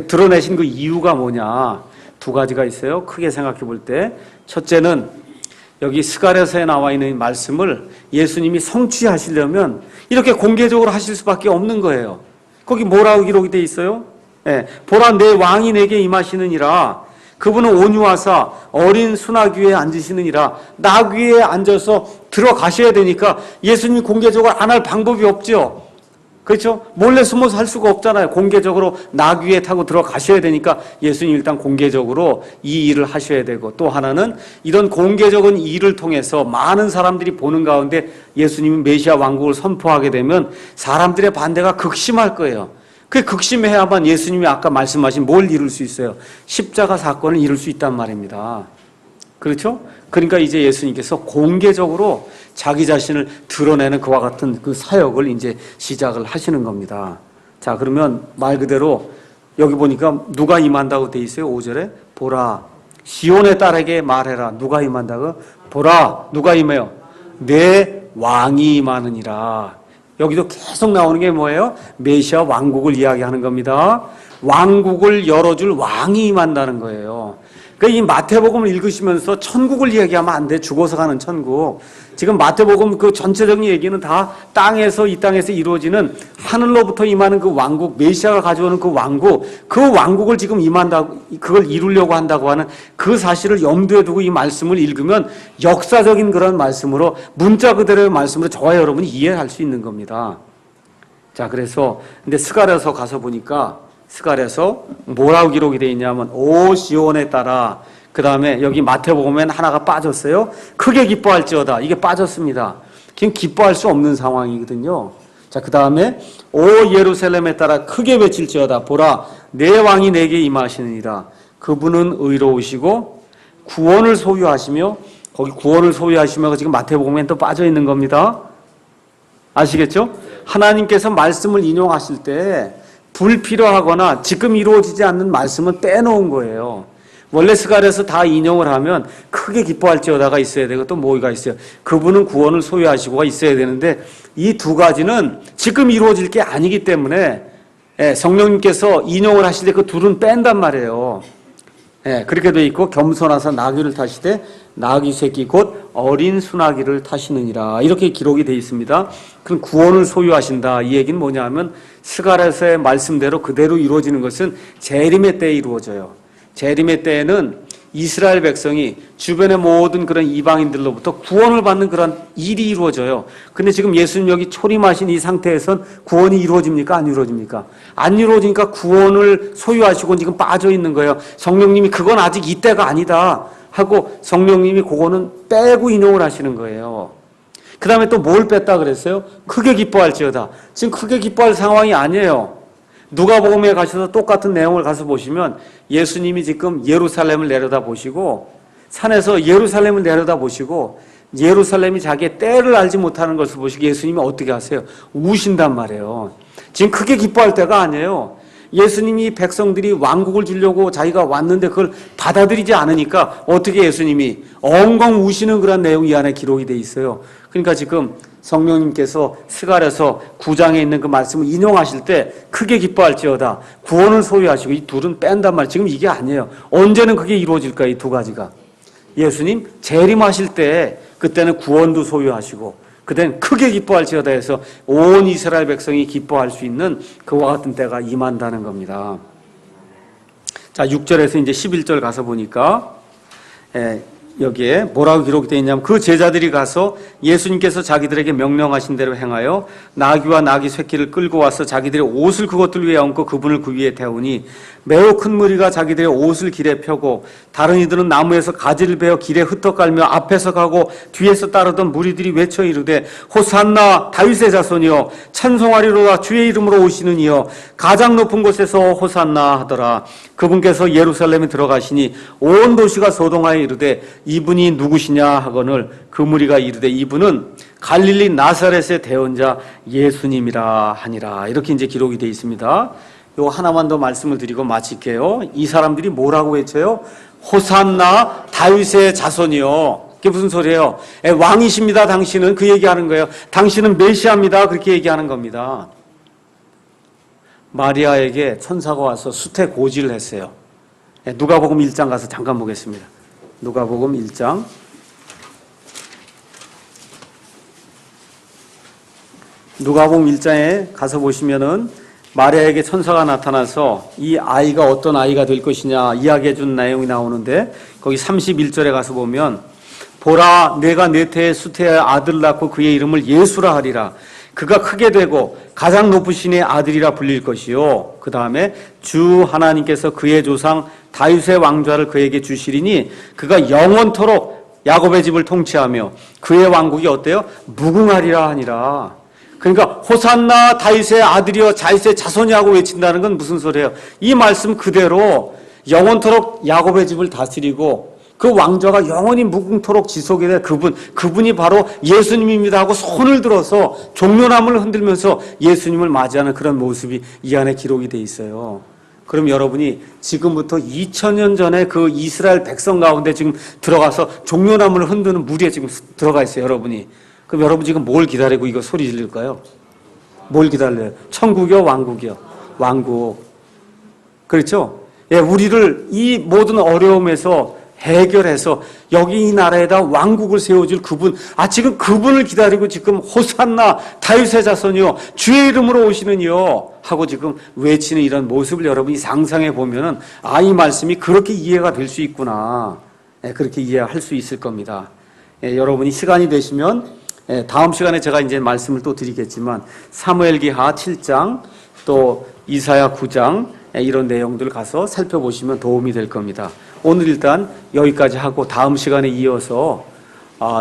S1: 드러내신 그 이유가 뭐냐? 두 가지가 있어요. 크게 생각해 볼 때. 첫째는 여기 스가랴서에 나와 있는 말씀을 예수님이 성취하시려면 이렇게 공개적으로 하실 수밖에 없는 거예요. 거기 뭐라고 기록이 돼 있어요? 예, 보라 내 왕이 내게 임하시느니라. 그분은 온유하사 어린 수낙 위에 앉으시느니라. 낙 위에 앉아서 들어가셔야 되니까 예수님이 공개적으로 안 할 방법이 없죠. 그렇죠? 몰래 숨어서 할 수가 없잖아요. 공개적으로 낙 위에 타고 들어가셔야 되니까 예수님 일단 공개적으로 이 일을 하셔야 되고, 또 하나는 이런 공개적인 일을 통해서 많은 사람들이 보는 가운데 예수님이 메시아 왕국을 선포하게 되면 사람들의 반대가 극심할 거예요. 그 극심해야만 예수님이 아까 말씀하신 뭘 이룰 수 있어요? 십자가 사건을 이룰 수 있단 말입니다. 그렇죠? 그러니까 이제 예수님께서 공개적으로 자기 자신을 드러내는 그와 같은 그 사역을 이제 시작을 하시는 겁니다. 자, 그러면 말 그대로 여기 보니까 누가 임한다고 돼 있어요? 5절에 보라 시온의 딸에게 말해라. 누가 임한다고? 보라 누가 임해요? 내 왕이 임하느니라. 여기도 계속 나오는 게 뭐예요? 메시아 왕국을 이야기하는 겁니다. 왕국을 열어줄 왕이 임한다는 거예요. 그러니까 이 마태복음을 읽으시면서 천국을 이야기하면 안 돼. 죽어서 가는 천국. 지금 마태복음 그 전체적인 얘기는 다 땅에서, 이 땅에서 이루어지는 하늘로부터 임하는 그 왕국, 메시아가 가져오는 그 왕국을 지금 임한다고, 그걸 이루려고 한다고 하는 그 사실을 염두에 두고 이 말씀을 읽으면 역사적인 그런 말씀으로, 문자 그대로의 말씀으로 저와 여러분이 이해할 수 있는 겁니다. 자, 그래서 근데 스가랴서 가서 보니까 스가랴서 뭐라고 기록이 되어 있냐면 오 시온에 따라, 그 다음에 여기 마태복음엔 하나가 빠졌어요. 크게 기뻐할지어다. 이게 빠졌습니다. 지금 기뻐할 수 없는 상황이거든요. 자, 그 다음에 오 예루살렘에 따라 크게 외칠지어다. 보라 내 왕이 내게 임하시느니라. 그분은 의로우시고 구원을 소유하시며, 거기 구원을 소유하시며가 지금 마태복음엔 또 빠져 있는 겁니다. 아시겠죠? 하나님께서 말씀을 인용하실 때 불필요하거나 지금 이루어지지 않는 말씀은 빼놓은 거예요. 원래 스가랴에서 다 인용을 하면 크게 기뻐할지어다가 있어야 되고 또 뭐가 있어요? 그분은 구원을 소유하시고가 있어야 되는데 이 두 가지는 지금 이루어질 게 아니기 때문에 성령님께서 인용을 하실 때 그 둘은 뺀단 말이에요. 그렇게 돼 있고 겸손하사 나귀를 타시되 나귀 새끼 곧 어린 수나귀를 타시느니라. 이렇게 기록이 돼 있습니다. 그럼 구원을 소유하신다. 이 얘기는 뭐냐면 스가랴서의 말씀대로 그대로 이루어지는 것은 재림의 때에 이루어져요. 재림의 때에는 이스라엘 백성이 주변의 모든 그런 이방인들로부터 구원을 받는 그런 일이 이루어져요. 근데 지금 예수님 여기 초림하신 이 상태에선 구원이 이루어집니까? 안 이루어집니까? 안 이루어지니까 구원을 소유하시고 지금 빠져 있는 거예요. 성령님이 그건 아직 이때가 아니다 하고 성령님이 그거는 빼고 인용을 하시는 거예요. 그 다음에 또 뭘 뺐다 그랬어요? 크게 기뻐할지어다. 지금 크게 기뻐할 상황이 아니에요. 누가복음에 가셔서 똑같은 내용을 가서 보시면 예수님이 지금 예루살렘을 내려다 보시고, 산에서 예루살렘을 내려다 보시고 예루살렘이 자기의 때를 알지 못하는 것을 보시고 예수님이 어떻게 하세요? 우신단 말이에요. 지금 크게 기뻐할 때가 아니에요. 예수님이 백성들이 왕국을 주려고 자기가 왔는데 그걸 받아들이지 않으니까 어떻게 예수님이 엉엉 우시는 그런 내용이 이 안에 기록이 돼 있어요. 그러니까 지금 성령님께서 스가랴서 9장에 있는 그 말씀을 인용하실 때 크게 기뻐할지어다. 구원을 소유하시고 이 둘은 뺀단 말이에요. 지금 이게 아니에요. 언제는 그게 이루어질까? 이 두 가지가. 예수님 재림하실 때 그때는 구원도 소유하시고 그때는 크게 기뻐할지어다 해서 온 이스라엘 백성이 기뻐할 수 있는 그와 같은 때가 임한다는 겁니다. 자, 6절에서 이제 11절 가서 보니까 여기에 뭐라고 기록되어 있냐면 그 제자들이 가서 예수님께서 자기들에게 명령하신 대로 행하여 나귀와 나귀 새끼를 끌고 와서 자기들의 옷을 그것들 위에 얹고 그분을 그 위에 태우니 매우 큰 무리가 자기들의 옷을 길에 펴고 다른 이들은 나무에서 가지를 베어 길에 흩어깔며 앞에서 가고 뒤에서 따르던 무리들이 외쳐 이르되 호산나 다윗의 자손이여 찬송하리로다 주의 이름으로 오시는 이여 가장 높은 곳에서 호산나 하더라. 그분께서 예루살렘에 들어가시니 온 도시가 소동하여 이르되 이분이 누구시냐 하거늘 그 무리가 이르되 이분은 갈릴리 나사렛의 대언자 예수님이라 하니라. 이렇게 이제 기록이 되어 있습니다. 요 하나만 더 말씀을 드리고 마칠게요. 이 사람들이 뭐라고 외쳐요? 호산나 다윗의 자손이요. 그게 무슨 소리예요? 왕이십니다 당신은. 그 얘기하는 거예요. 당신은 메시아입니다. 그렇게 얘기하는 겁니다. 마리아에게 천사가 와서 수태 고지를 했어요. 누가복음 1장 가서 잠깐 보겠습니다. 누가복음 1장 누가복음 1장에 가서 보시면은 마리아에게 천사가 나타나서 이 아이가 어떤 아이가 될 것이냐 이야기해 준 내용이 나오는데 거기 31절에 가서 보면 보라 내가 내 태에 수태의 아들을 낳고 그의 이름을 예수라 하리라. 그가 크게 되고 가장 높으신 이의 아들이라 불릴 것이요. 그 다음에 주 하나님께서 그의 조상 다윗의 왕좌를 그에게 주시리니 그가 영원토록 야곱의 집을 통치하며 그의 왕국이 어때요? 무궁하리라 하니라. 그러니까 호산나 다윗의 아들이여 다윗의 자손이라고 외친다는 건 무슨 소리예요? 이 말씀 그대로 영원토록 야곱의 집을 다스리고 그 왕좌가 영원히 무궁토록 지속이 될 그분이 바로 예수님입니다 하고 손을 들어서 종려나무를 흔들면서 예수님을 맞이하는 그런 모습이 이 안에 기록이 돼 있어요. 그럼 여러분이 지금부터 2000년 전에 그 이스라엘 백성 가운데 지금 들어가서 종려나무를 흔드는 무리에 지금 들어가 있어요, 여러분이. 그럼 여러분 지금 뭘 기다리고 이거 소리 지를까요? 뭘 기다려요? 천국이요, 왕국이요? 왕국. 그렇죠? 예, 우리를 이 모든 어려움에서 해결해서 여기 이 나라에다 왕국을 세워줄 그분, 지금 그분을 기다리고 지금 호산나 다윗의 자손이요 주의 이름으로 오시는이요 하고 지금 외치는 이런 모습을 여러분이 상상해 보면은 이 말씀이 그렇게 이해가 될 수 있구나. 예, 그렇게 이해할 수 있을 겁니다. 예, 여러분이 시간이 되시면 다음 시간에 제가 이제 말씀을 또 드리겠지만 사무엘기하 7장 또 이사야 9장 이런 내용들을 가서 살펴보시면 도움이 될 겁니다. 오늘 일단 여기까지 하고 다음 시간에 이어서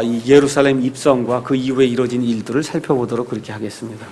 S1: 이 예루살렘 입성과 그 이후에 이루어진 일들을 살펴보도록 그렇게 하겠습니다.